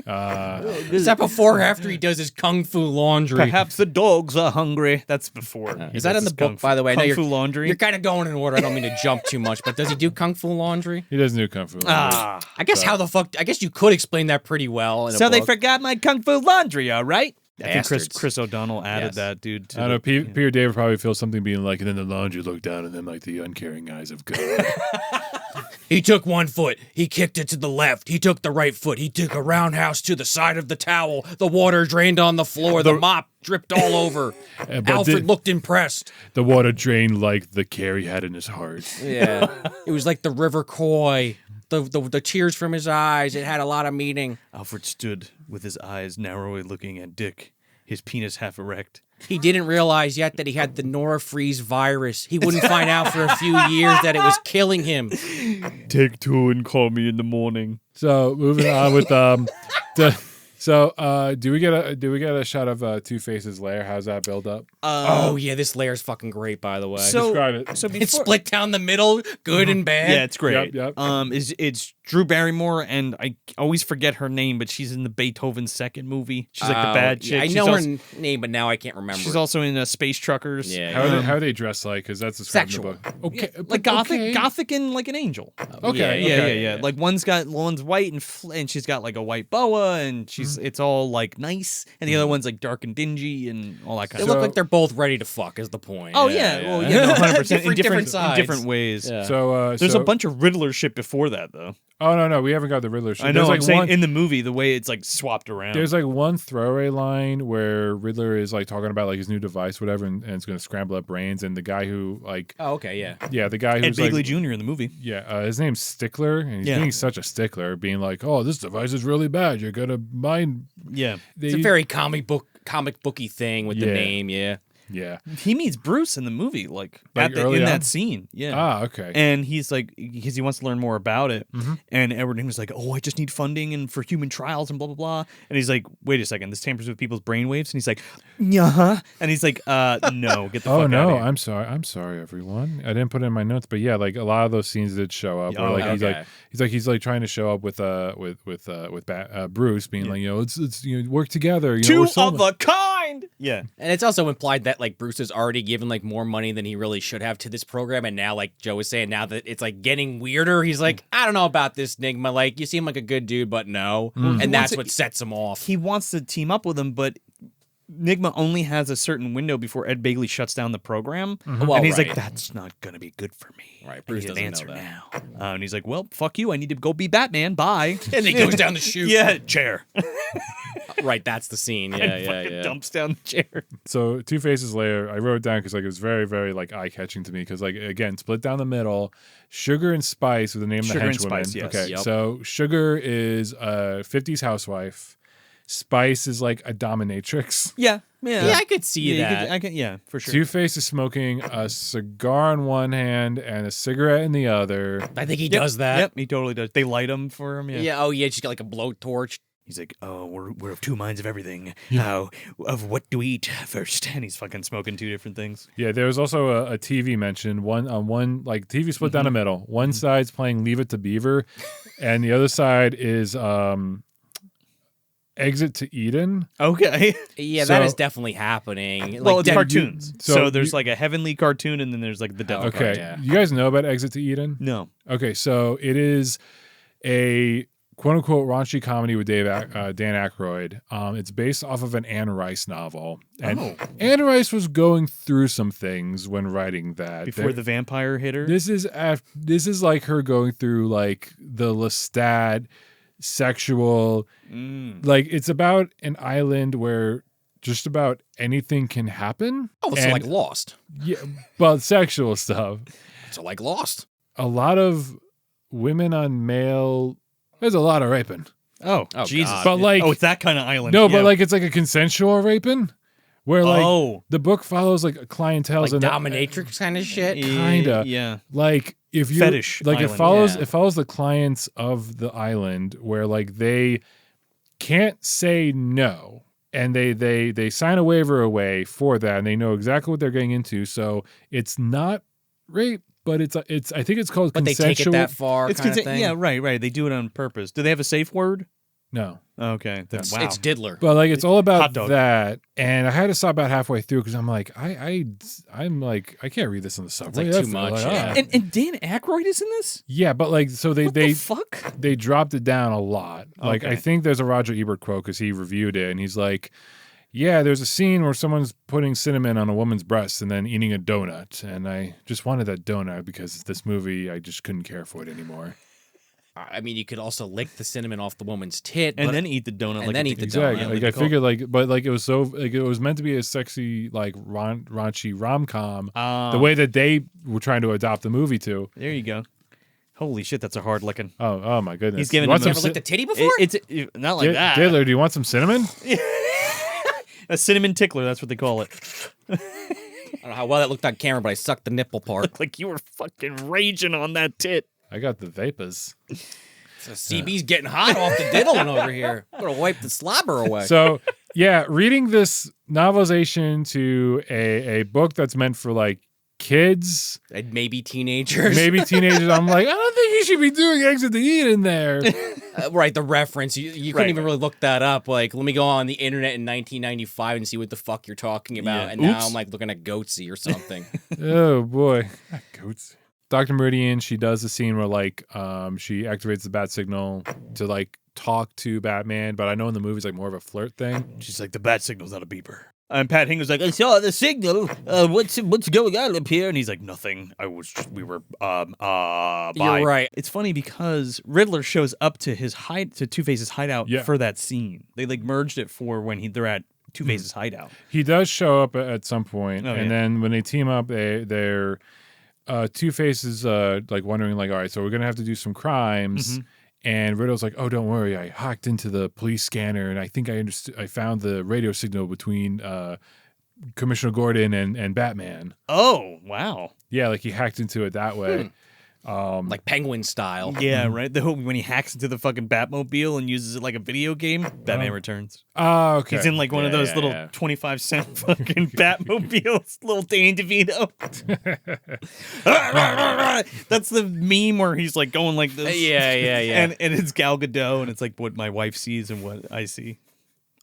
Is that before or after he does his kung fu laundry? Perhaps the dogs are hungry. That's before. Is that in the book, by the way? I know Kung fu laundry. You're kind of going in order. I don't mean to jump too much, but does he do kung fu laundry? He doesn't do kung fu. Ah. I guess how the fuck? I guess you could explain that pretty well. In So a they book. forgot my kung fu laundry, all right? I think Bastards. Chris O'Donnell added Yes. that, dude. To I don't know. Peter David probably feels something being like, and then the laundry looked down and then like the uncaring eyes of God. He took one foot. He kicked it to the left. He took the right foot. He took a roundhouse to the side of the towel. The water drained on the floor. The mop dripped all over. But Alfred looked impressed. The water drained like the care he had in his heart. Yeah. It was like the River Coy. The tears from his eyes. It had a lot of meaning. Alfred stood with his eyes narrowly looking at Dick, his penis half erect. He didn't realize yet that he had the Norafreeze virus. He wouldn't find out for a few years that it was killing him. Take two and call me in the morning. So moving on with do we get a shot of Two-Face's lair? How's that build up? Oh yeah, this layer's fucking great, by the way. Describe it. So It's split down the middle, good and bad. Yeah, it's great. Yep. It's Drew Barrymore, and I always forget her name, but she's in the Beethoven second movie. She's like the bad chick. Yeah, I She's know also, her name, but now I can't remember. She's also in Space Truckers. Yeah. How are they dressed like? Because that's described in the Sexual. book. Okay, Like gothic and like an angel. Okay. Yeah. Like one's white and she's got like a white boa, and it's all like nice, and the other one's like dark and dingy and all that kind They of look stuff. like they're both ready to fuck. Is the point? Oh yeah, well yeah, no, 100% in Different sides. different ways. Yeah. So There's a bunch of Riddler shit before that though. Oh no, we haven't got the Riddler shit. I know. There's I'm like saying one, in the movie the way it's like swapped around. there's like one throwaway line where Riddler is like talking about like his new device, whatever, and it's going to scramble up brains. And the guy who like, Oh okay, yeah. the guy Ed who's Begley like, Jr. in the movie. his name's Stickler, and he's Yeah. being such a stickler, being like, oh, this device is really bad. You're gonna mind. Yeah, It's a very comic booky thing with the Yeah. name. Yeah. Yeah. he meets Bruce in the movie, like early in on? that scene. Yeah. Ah, okay. And he's like, because he wants to learn more about it. And Edward Nygma's like, oh, I just need funding and for human trials and blah, blah, blah. And he's like, wait a second, this tampers with people's brainwaves? And he's like, yeah. And he's like, no, get the fuck Oh out no, of here. I'm sorry, everyone. I didn't put it in my notes, but yeah, like a lot of those scenes did show up. Where Oh, like okay. he's like trying to show up with Bruce, being like, it's work together. Two we're so of a kind. Yeah. And it's also implied that like Bruce has already given like more money than he really should have to this program, and now like Joe was saying, now that it's like getting weirder, he's like, I don't know about this Nygma. Like you seem like a good dude, but no, and that's what sets him off. He wants to team up with him, but Nygma only has a certain window before Ed Begley shuts down the program. Well, and he's right. like, that's not going to be good for me. Right, I Bruce need an doesn't know answer that. now. And he's like, well, fuck you. I need to go be Batman. Bye. And he goes down the chute. Yeah, chair. Right, that's the scene. Yeah, yeah. Dumps down the chair. So Two-Face's lair, I wrote it down because like it was very, very like eye catching to me because like again split down the middle, Sugar and Spice with the name of the Sugar and henchwoman. Spice, yes. Okay, Yep. so Sugar is a 50s housewife. Spice is like a dominatrix. Yeah. Yeah, I could see Yeah, that. yeah, for sure. Two-Face is smoking a cigar in one hand and a cigarette in the other. I think he does that. Yep, he totally does. They light him for him. Yeah. Yeah. Oh yeah, she's got like a blowtorch He's like, oh, we're of two minds of everything. How of what do we eat first? And he's fucking smoking two different things. Yeah, there was also a TV mentioned. One like TV split down the middle. One side's playing Leave It to Beaver, and the other side is Exit to Eden. Okay. Yeah, So- that is definitely happening. Well, Like, it's that- cartoons. so So there's you- like a heavenly cartoon, and then there's like the devil. Okay, yeah. you guys know about Exit to Eden? No. Okay, so it is a quote unquote raunchy comedy with Dan Aykroyd. It's based off of an Anne Rice novel, and Anne Rice was going through some things when writing that. Before the vampire hit her. This is like her going through like the Lestat sexual, like it's about an island where just about anything can happen. Oh, so And- like Lost. Yeah, but sexual stuff. So like Lost. A lot of women on male. There's a lot of raping, Oh, Oh, Jesus. God. but like it's that kind of island. no, Yeah. but like it's like a consensual raping, where like oh. the book follows like a clientele's Like and dominatrix kind of shit. kinda. Yeah. like if you Fetish like island, it follows the clients of the island where like they can't say no, and they sign a waiver away for that, and they know exactly what they're getting into, so it's not rape, but it's I think it's called But they consensual. take it that far It's kind of thing. yeah, right. They do it on purpose. Do they have a safe word? No, Okay. Then, wow. It's Diddler. but like it's all Hot about dog. that, and I had to stop about halfway through because I'm like I'm like I can't read this on the subway. like, That's too much, like, yeah. and Dan Aykroyd is in this? yeah, but like so What the fuck? they dropped it down a lot. Like I Okay. think there's a Roger Ebert quote because he reviewed it, and he's like, "Yeah, there's a scene where someone's putting cinnamon on a woman's breast and then eating a donut, and I just wanted that donut because this movie I just couldn't care for it anymore." I mean, you could also lick the cinnamon off the woman's tit. And but- then eat the donut. and like then a eat the tequila. donut. Exactly. Yeah, Like the I Coke. figured, like, but like it was so like it was meant to be a sexy like raunchy rom com. The way that they were trying to adopt the movie to. There you go. Holy shit, that's a hard licking. Oh my goodness! He's giving You want him You some ever licked a titty before? It's not like that. Diddler, do you want some cinnamon? A cinnamon tickler, that's what they call it. I don't know how well that looked on camera, but I sucked the nipple part. Like you were fucking raging on that tit. I got the vapors. So CB's getting hot off the diddling over here. I'm gonna wipe the slobber away. So yeah, reading this novelization to a book that's meant for like kids, And maybe teenagers. maybe teenagers, I'm like, I don't think you should be doing Exit to Eden there. Right, the reference. You couldn't even really look that up. Like, let me go on the internet in 1995 and see what the fuck you're talking about. Yeah. And now Oops. I'm like looking at Goatsy or something. Oh boy, goats. Dr. Meridian, she does the scene where like she activates the bat signal to like talk to Batman, but I know in the movie's like more of a flirt thing. She's like, the bat signal's not a beeper. And Pat Hingley's like, I saw the signal. What's going on up here? And he's like, nothing. We were bye. You're right. It's funny because Riddler shows up to to Two-Face's hideout Yeah. for that scene. They like merged it for when they're at Two-Face's hideout. He does show up at some point, Oh, and yeah. then when they team up, they're Two-Face is like wondering like, all right, so we're gonna have to do some crimes. And Riddle's like, "Oh, don't worry. I hacked into the police scanner, and I think I found the radio signal between Commissioner Gordon and Batman." Oh, wow. Yeah, like he hacked into it that way. Like Penguin style. Yeah, right. When he hacks into the fucking Batmobile and uses it like a video game, Batman Returns. Oh, okay. He's in like one of those little 25-cent fucking Batmobiles, little Danny DeVito. That's the meme where he's like going like this. Yeah. And it's Gal Gadot, and it's like what my wife sees and what I see.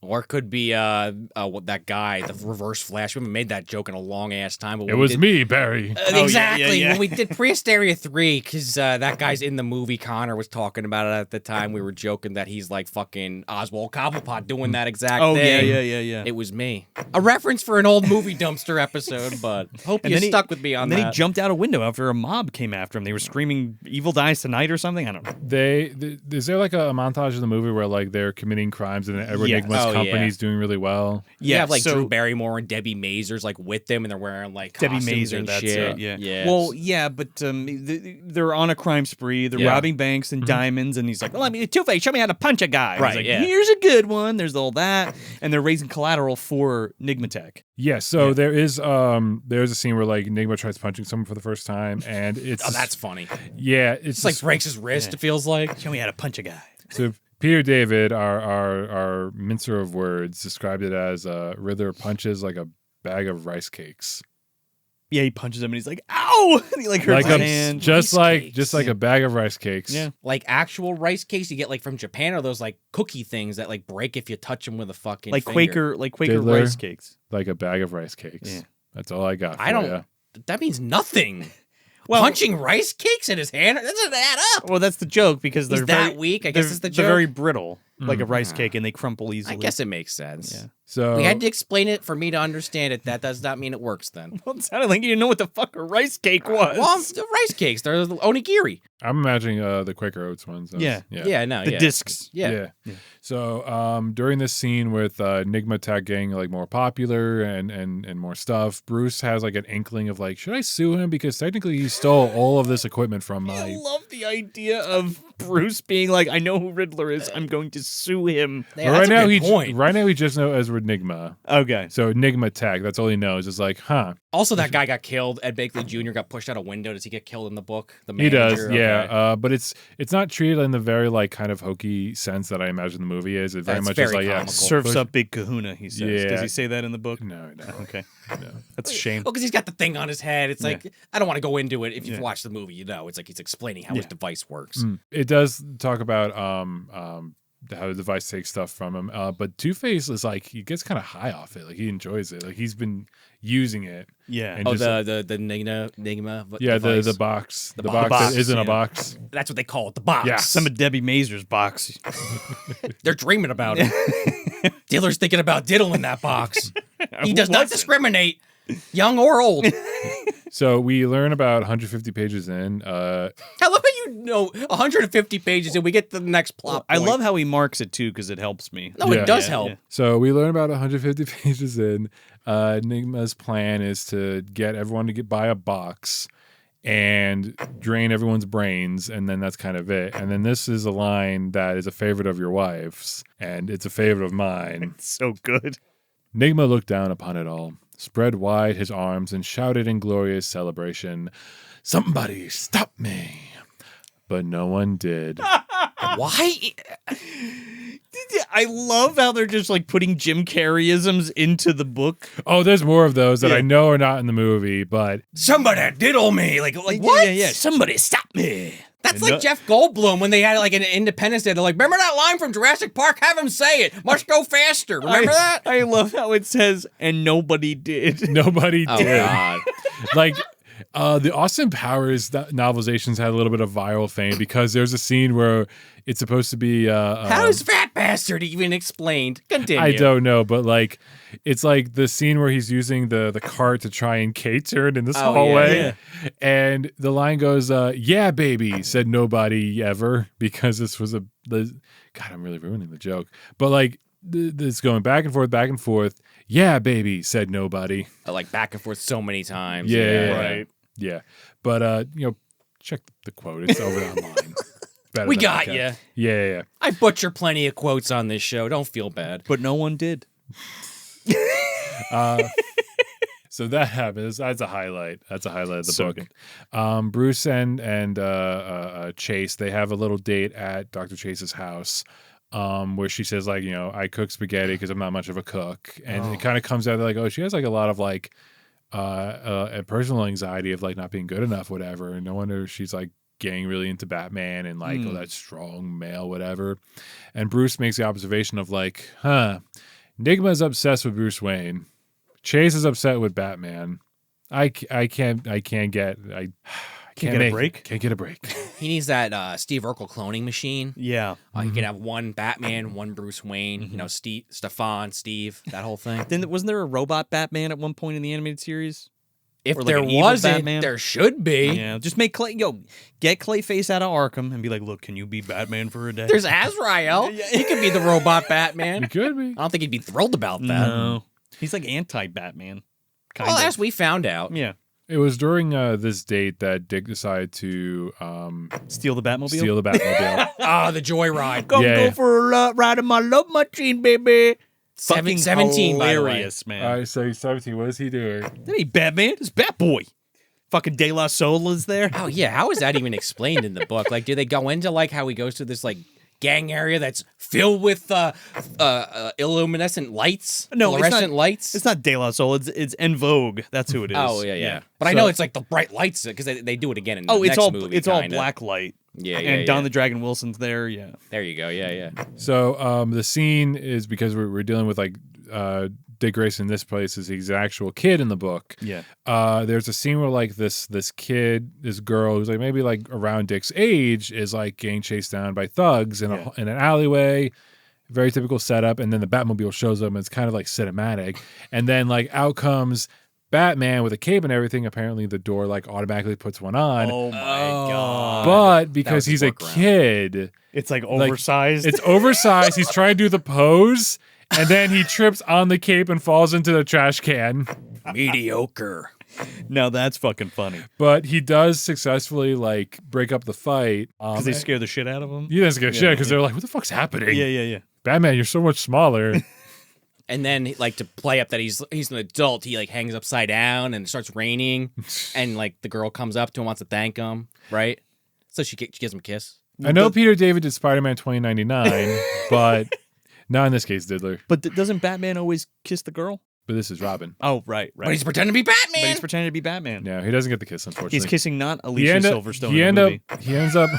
Or it could be that guy, the Reverse Flash. We haven't made that joke in a long ass time. But It was me, Barry. yeah, Exactly. yeah. When we did Prehysteria 3, because that guy's in the movie. Connor was talking about it at the time. We were joking that he's like fucking Oswald Cobblepot doing that exact Oh, thing. yeah. It was me. A reference for an old movie dumpster episode, but hope you stuck with me on and that. then he jumped out a window after a mob came after him. They were screaming, "Evil dies tonight" or something. I don't know. Is there like a montage of the movie where like they're committing crimes and Edward Yes. Nygma's Oh, company's doing really well? You have like so Drew Barrymore and Debbie Mazur's like with them, and they're wearing like Debbie costumes Mazur, and that's shit. it. Yeah. Yeah. Well, yeah, but they're on a crime spree. They're Yeah. robbing banks and diamonds, and he's like, "Well, I mean, Two-Face, show me how to punch a guy." And Right, he's like, yeah. Here's a good one. There's all that, and they're raising collateral for Nigmatech. Yeah, so there's a scene where like Nygma tries punching someone for the first time, and it's oh, that's funny. yeah, it's It's like breaks his wrist. It feels like. Show me how to punch a guy. so Peter David, our mincer of words, described it as Riddler punches like a bag of rice cakes. Yeah, he punches him and he's like, "Ow!" And he like hurts his hand. Just like cakes. a bag of rice cakes. Yeah. Like actual rice cakes you get like from Japan, or those like cookie things that like break if you touch them with a fucking Like finger. Quaker Diddler. rice cakes. Like a bag of rice cakes. Yeah. That's all I got. For I don't. ya. That means nothing. Well, Punching rice cakes in his hand, that doesn't add up. Well, that's the joke because He's they're that very weak. I guess they're- it's the They're joke. very brittle, like a rice cake, and they crumple easily. I guess it makes sense. Yeah. So We had to explain it for me to understand it. That does not mean it works then. Well, it sounded like you didn't know what the fuck a rice cake was. Well, the rice cakes, they're the onigiri. I'm imagining the Quaker Oats ones. Those- Yeah. Yeah, no, the yeah. discs. Yeah. So during this scene with Enigma Tech getting like more popular and more stuff, Bruce has like an inkling of like, should I sue him because technically he stole all of this equipment from I my. love the idea of Bruce being like, "I know who Riddler is. I'm going to sue him." Yeah, But that's a good he point. right now he just knows as Enigma. Okay. So Enigma Tech, that's all he knows. Is like, huh? Also, that guy got killed. Ed Bakley Jr. got pushed out a window. Does he get killed in the book? The He does, manager? yeah. Okay. But it's not treated in the very like kind of hokey sense that I imagine the movie is. It very That's much very is like comical. Surfs up Big Kahuna, he says. Yeah. Does he say that in the book? No. Okay. No. That's a shame. Well, because he's got the thing on his head. It's like, I don't want to go into it. If you've Yeah. watched the movie, you know. It's like he's explaining how his device works. It does talk about how the device takes stuff from him. But Two-Face is like he gets kind of high off it. Like he enjoys it. Like he's been using it. Yeah. And Oh, just, the Enigma yeah, device. the box. The box. box that isn't Yeah. a box. That's what they call it, the box. Yeah. Some of Debbie Mazur's box. They're dreaming about it. Diller's thinking about diddling that box. He does not discriminate, young or old. So we learn about 150 pages in. I love how you know 150 pages and we get to the next plot I point. love how he marks it too because it helps me. No, Yeah. it does Yeah, help. yeah. So we learn about 150 pages in. Enigma's plan is to get everyone to buy a box and drain everyone's brains, and then that's kind of it. And then this is a line that is a favorite of your wife's, and it's a favorite of mine. So good. Enigma looked down upon it all, spread wide his arms, and shouted in glorious celebration, "Somebody stop me!" But no one did. Why? I love how they're just like putting Jim Carreyisms into the book. Oh, there's more of those that Yeah. I know are not in the movie, but Somebody diddle me. Like Yeah, what? Yeah, yeah. Somebody stop me. That's And like Jeff Goldblum when they had like an Independence Day. They're like, remember that line from Jurassic Park? Have him say it. Must go faster. Remember that? I love how it says, and nobody did. nobody Oh did. God. Like the Austin Powers novelizations had a little bit of viral fame because there's a scene where it's supposed to be How is Fat Bastard even explained? Continue. I don't know, but like it's like the scene where he's using the cart to try and K-turn in this Oh, hallway. yeah. And the line goes, "Yeah, baby," said nobody ever, because this was God, I'm really ruining the joke. But like this going back and forth. "Yeah, baby," said nobody. Like back and forth so many times. Yeah. Right. Yeah. But check the quote. It's over online. Better We than I got can. you. Yeah. I butcher plenty of quotes on this show. Don't feel bad. But no one did. So that happens. That's a highlight. That's a highlight of the So book. Bruce and Chase, they have a little date at Dr. Chase's house, where she says like, I cook spaghetti because I'm not much of a cook, and it kind of comes out like, oh, she has like a lot of like a personal anxiety of like not being good enough, whatever. And no wonder she's like getting really into Batman and like, oh, that strong male, whatever. And Bruce makes the observation of like, Enigma's obsessed with Bruce Wayne. Chase is upset with Batman. I can't get a break. Can't get a break. He needs that Steve Urkel cloning machine. Yeah. He can have one Batman, one Bruce Wayne, Stefan, Steve, that whole thing. Then wasn't there a robot Batman at one point in the animated series? If Or like there an evil wasn't, Batman? there should be. Yeah. Just make get Clayface out of Arkham and be like, look, can you be Batman for a day? There's Azrael. He could be the robot Batman. It could be. I don't think he'd be thrilled about that. No. He's like anti-Batman. Kind Well, of. as we found out. Yeah. It was during this date that Dick decided to Steal the Batmobile? steal the Batmobile. Ah, the joyride. Go Yeah. for a ride in my love machine, baby. Fucking 17, by the way. hilarious, man. All right, so he's 17. What is he doing? That ain't Batman. It's Batboy. Fucking De La Soul is there. Oh, yeah. How is that even explained in the book? Like, do they go into, like, how he goes to this, like, gang area that's filled with illuminescent lights, No, fluorescent lights. It's not De La Soul. It's En Vogue. That's who it is. Oh yeah. But I know it's like the bright lights because they do it again in the it's next all movie. it's all kinda. black light. Yeah, And Don the Dragon Wilson's there. Yeah. There you go. Yeah. So the scene is because we're dealing with like Dick Grayson in this place is he's an actual kid in the book. Yeah. There's a scene where like this kid, this girl who's like maybe like around Dick's age is like getting chased down by thugs in an alleyway. Very typical setup, and then the Batmobile shows up, and it's kind of like cinematic. And then like out comes Batman with a cape and everything. Apparently, the door like automatically puts one on. Oh my god! But because he's a workaround. kid, It's like oversized. it's oversized. He's trying to do the pose, and then he trips on the cape and falls into the trash can. Mediocre. Now that's fucking funny But he does successfully like break up the fight. because they scare the shit out of him. He doesn't get shit because they're like, "What the fuck's happening?" Yeah. Batman, you're so much smaller. And then, like, to play up that he's an adult, he like hangs upside down and it starts raining, and like the girl comes up to him, wants to thank him, right? So she gives him a kiss. I know Peter David did Spider-Man 2099, but not in this case, Diddler. But doesn't Batman always kiss the girl? But this is Robin. Oh, right. But he's pretending to be Batman. But he's pretending to be Batman. Yeah, he doesn't get the kiss, unfortunately. He's kissing not He Alicia end up- Silverstone he in end the up. movie. He ends up.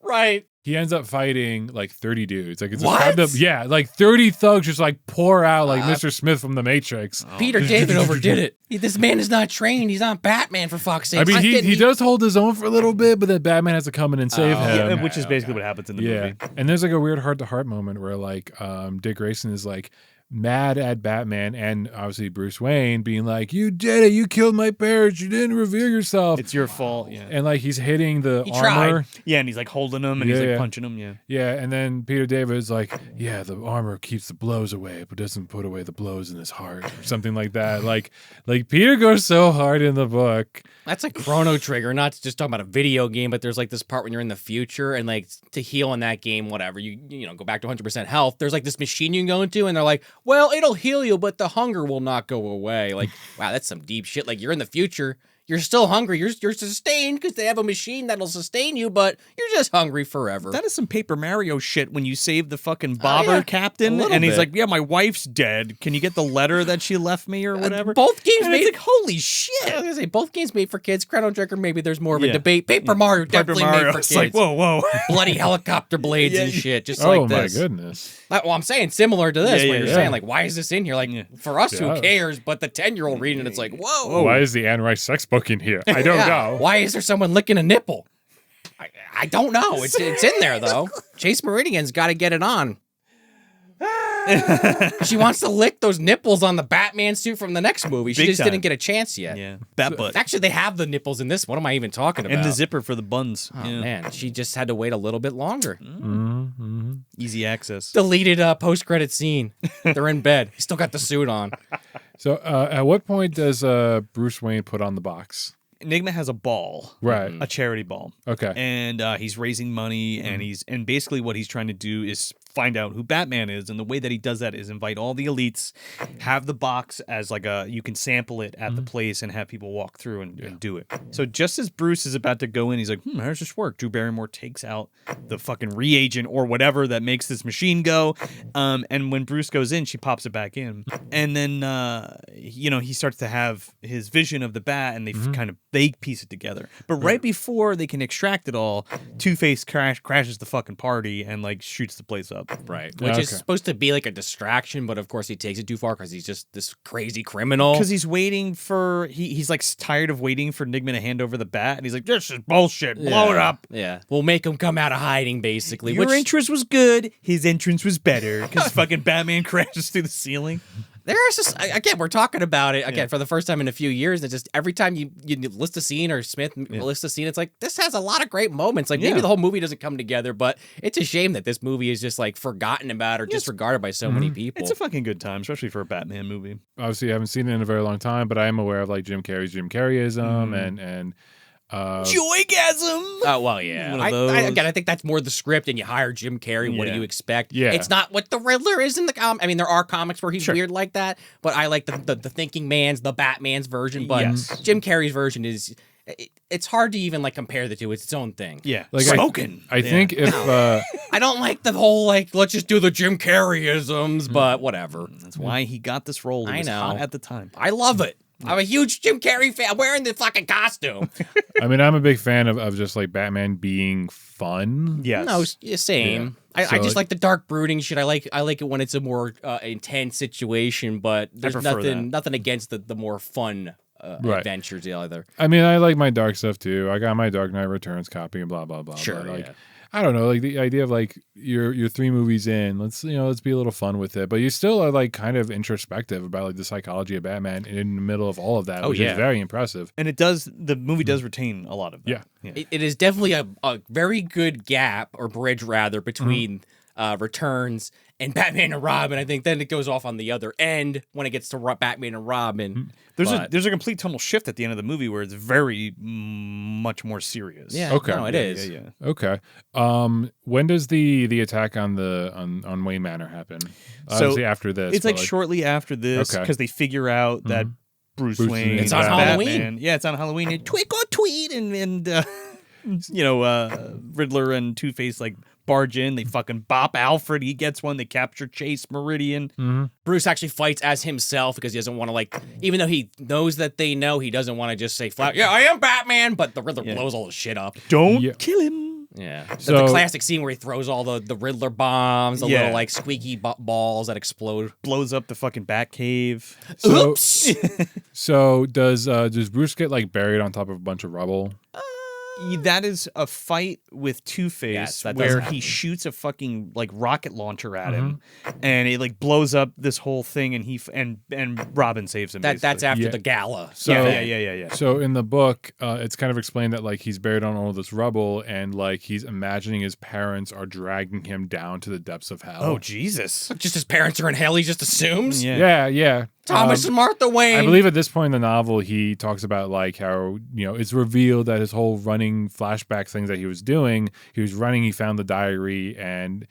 Right. He ends up fighting like 30 dudes. Like it's What? described up, yeah, like 30 thugs just like pour out like Mr. Smith from The Matrix. Peter David overdid it. This man is not trained. He's not Batman, for fuck's sake. I mean, he does hold his own for a little bit, but then Batman has to come in and save him. Yeah, which is basically what happens in the Yeah, movie. and there's like a weird heart-to-heart moment where like Dick Grayson is like mad at Batman and obviously Bruce Wayne being like, "You did it! You killed my parents! You didn't reveal yourself!" It's your fault. Yeah. And like he's hitting the He armor. tried. Yeah, and he's like holding him and he's Yeah, like yeah. punching him. Yeah. Yeah, and then Peter David is like, "Yeah, the armor keeps the blows away, but doesn't put away the blows in his heart," or something like that. Like Peter goes so hard in the book. That's a Chrono Trigger, not just talking about a video game, but there's like this part when you're in the future and like to heal in that game, whatever, you know, go back to 100% health. There's like this machine you can go into and they're like, well, it'll heal you, but the hunger will not go away. Like, wow, that's some deep shit. Like you're in the future. You're still hungry. You're sustained because they have a machine that'll sustain you, but you're just hungry forever. That is some Paper Mario shit when you save the fucking bobber yeah. captain A little and he's bit. like, yeah, my wife's dead. Can you get the letter that she left me or whatever? Both games And made. it's like, holy I shit. was gonna say both games made for kids. Chrono Trigger, maybe there's more of a Yeah. debate. Paper Mario definitely made for It's kids. like, whoa. Bloody helicopter blades Yeah. and shit, just Oh like my this. goodness. Well, I'm saying similar to this, Yeah, where yeah, you're yeah. saying like, why is this in here? Like for us, Yeah. who cares? But the 10-year-old reading it, it's like, whoa. Why is the Anne Rice sex book in here? I don't Yeah. know. Why is there someone licking a nipple? I don't know. It's in there though. Chase Meridian's got to get it on. She wants to lick those nipples on the Batman suit from the next movie. She Big just time. didn't get a chance yet. Yeah. Bat butt. Actually, they have the nipples in this. What am I even talking about? And the zipper for the buns. Oh Yeah. man, she just had to wait a little bit longer. Easy access. Deleted post-credit scene. They're in bed. He's still got the suit on. So at what point does Bruce Wayne put on the box? Enigma has a ball. Right. A charity ball. Okay. And he's raising money and basically what he's trying to do is find out who Batman is, and the way that he does that is invite all the elites, have the box as like you can sample it at the place and have people walk through and do it. So just as Bruce is about to go in, he's like, how does this work? Drew Barrymore takes out the fucking reagent or whatever that makes this machine go, and when Bruce goes in, she pops it back in, and then he starts to have his vision of the bat, and they piece it together. But right before they can extract it all, Two-Face crashes the fucking party and like shoots the place up. Right. Which is Okay. supposed to be like a distraction, but of course he takes it too far because he's just this crazy criminal. Because he's waiting for he's like tired of waiting for Enigma to hand over the bat, and he's like, "This is bullshit. Blow it up." Yeah. We'll make him come out of hiding, basically. Your which entrance was good. His entrance was better because fucking Batman crashes through the ceiling. there's just again, we're talking about it again for the first time in a few years. And just every time you list a scene or Smith lists a scene, it's like this has a lot of great moments. Like maybe the whole movie doesn't come together, but it's a shame that this movie is just like forgotten about or disregarded by so many people. It's a fucking good time, especially for a Batman movie. Obviously, I haven't seen it in a very long time, but I am aware of like Jim Carreyism and Joygasm. Oh, well, yeah. One of those. I think that's more the script, and you hire Jim Carrey. What do Yeah. you expect? Yeah. It's not what the Riddler is in the I mean, there are comics where he's weird like that, but I like the Thinking Man's, the Batman's version. But Yes. Jim Carrey's version is... It's hard to even like compare the two. It's its own thing. Yeah, Like, smoking. I think if I I don't like the whole, like, let's just do the Jim Carrey-isms, but whatever. That's why he got this role. It I was know. hot at the time. I love it. I'm a huge Jim Carrey fan. I'm wearing the fucking costume. I mean, I'm a big fan of just like Batman being fun. Yes. No, same. Yeah. I just like the dark brooding shit. I like it when it's a more intense situation, but there's prefer nothing against the more fun Right. adventures either. I mean, I like my dark stuff too. I got my Dark Knight Returns copy and blah blah blah. Sure, but, like, yeah. I don't know, like the idea of like you're 3 movies in, let's be a little fun with it, but you still are like kind of introspective about like the psychology of Batman in the middle of all of that, which is very impressive. And the movie does retain a lot of that. Yeah. It is definitely a very good gap or bridge rather between Returns and Batman and Robin. I think then it goes off on the other end when it gets to Batman and Robin. There's a complete tonal shift at the end of the movie where it's very much more serious. Yeah, Okay. no, it is. Yeah. Okay. When does the attack on Wayne Manor happen? So, Obviously after this. It's but, like shortly after this Okay. because they figure out that Bruce Wayne It's is on Halloween. Batman. Yeah, it's on Halloween. And tweak or tweet and Riddler and Two-Face like barge in. They fucking bop Alfred. He gets one. They capture Chase Meridian. Bruce actually fights as himself because he doesn't want to, like, even though he knows that they know, he doesn't want to just say flat, yeah, I am Batman, but the Riddler blows all the shit up. Don't Yeah. kill him. Yeah. So- the classic scene where he throws all the Riddler bombs, the Yeah. little, like, squeaky balls that explode. Blows up the fucking Batcave. So, Oops! so does Bruce get like buried on top of a bunch of rubble? That is a fight with Two-Face Yes, that does where happen. he shoots a fucking like rocket launcher at him, and it like blows up this whole thing, and and Robin saves him. That's basically. after Yeah. the gala. So- yeah. So in the book, it's kind of explained that like he's buried on all this rubble, and like he's imagining his parents are dragging him down to the depths of hell. Oh Jesus! Just his parents are in hell, he just assumes. Yeah. Thomas and Martha Wayne. I believe at this point in the novel, he talks about like how it's revealed that his whole running flashback things that he was doing. He was running. He found the diary, and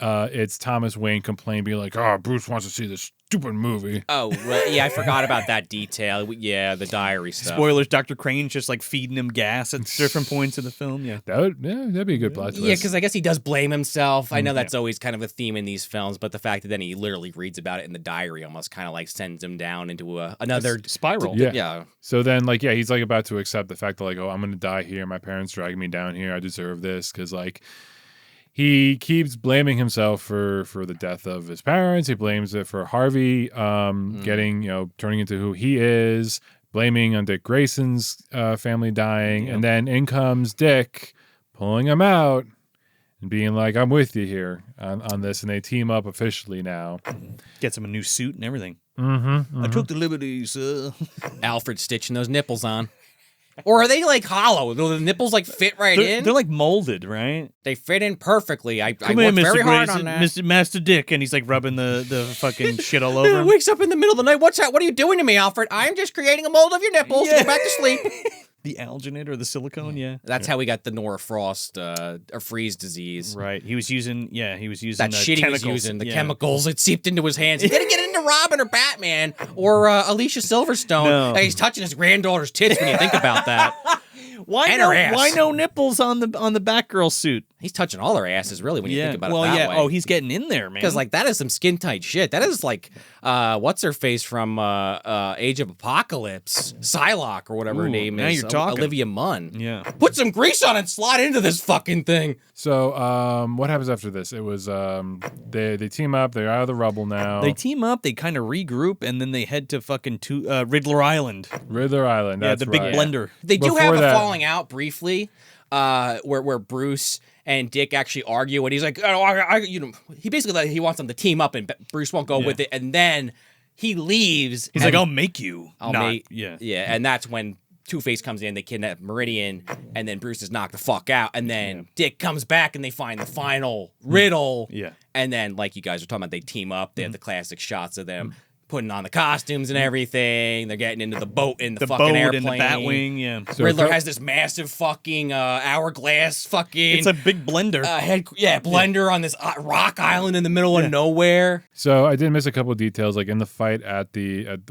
it's Thomas Wayne complaining, being like, "Oh, Bruce wants to see this stupid movie." Oh, right. Yeah, I forgot about that detail. Yeah, the diary stuff. Spoilers: Dr. Crane's just like feeding him gas at different points in the film. Yeah. That'd be a good plot twist. Yeah, because I guess he does blame himself. I know that's always kind of a theme in these films, but the fact that then he literally reads about it in the diary almost kind of like sends him down into another spiral. Yeah. Yeah. So then, like, yeah, he's like about to accept the fact that like, oh, I'm gonna die here. My parents dragged me down here. I deserve this because like. He keeps blaming himself for the death of his parents. He blames it for Harvey getting, turning into who he is, blaming on Dick Grayson's family dying. And then in comes Dick pulling him out and being like, I'm with you here on this. And they team up officially now. Gets him a new suit and everything. Mm-hmm. I took the liberty, sir. Alfred stitching those nipples on. Or are they like hollow? Do the nipples like fit right in? They're like molded, right? They fit in perfectly. I Come worked here, Mr. very hard Grayson, on that. Mr. Master Dick, and he's like rubbing the fucking shit all over him. Wakes up in the middle of the night. What's that? What are you doing to me, Alfred? I'm just creating a mold of your nipples to go back to sleep. The alginate or the silicone, yeah. That's how we got the Nora Frost or freeze disease. Right. He was using That shit he was chemicals. using, the Yeah. chemicals that seeped into his hands. He didn't get into Robin or Batman or Alicia Silverstone. No. He's touching his granddaughter's tits when you think about that. Why And no? her ass. Why no nipples on the Batgirl suit? He's touching all their asses, really, when you think about well, it that yeah. way. Oh, he's getting in there, man. Because like that is some skin tight shit. That is like what's her face from Age of Apocalypse, Psylocke or whatever her Ooh, name now is. you're talking. Olivia Munn. yeah. Put some grease on it, slide into this fucking thing. So what happens after this? It was they team up. They're out of the rubble now. They team up. They kind of regroup, and then they head to fucking Riddler Island. Riddler Island. Yeah, That's the big right. blender. They do Before have a that- falling out briefly, where Bruce and Dick actually argue, and he's like, oh, he basically he wants them to team up, and Bruce won't go with it, and then he leaves. He's and like, I'll make you. I'll not. make Yeah. and that's when Two-Face comes in, they kidnap Meridian, and then Bruce is knocked the fuck out, and then Dick comes back, and they find the final riddle, Yeah. and then like you guys were talking about, they team up. They have the classic shots of them putting on the costumes and everything. They're getting into the boat in the, The fucking boat airplane. and the Batwing. Yeah. So Riddler co- has this massive fucking hourglass fucking It's a big blender. blender on this rock island in the middle of nowhere. So I did miss a couple of details. Like in the fight at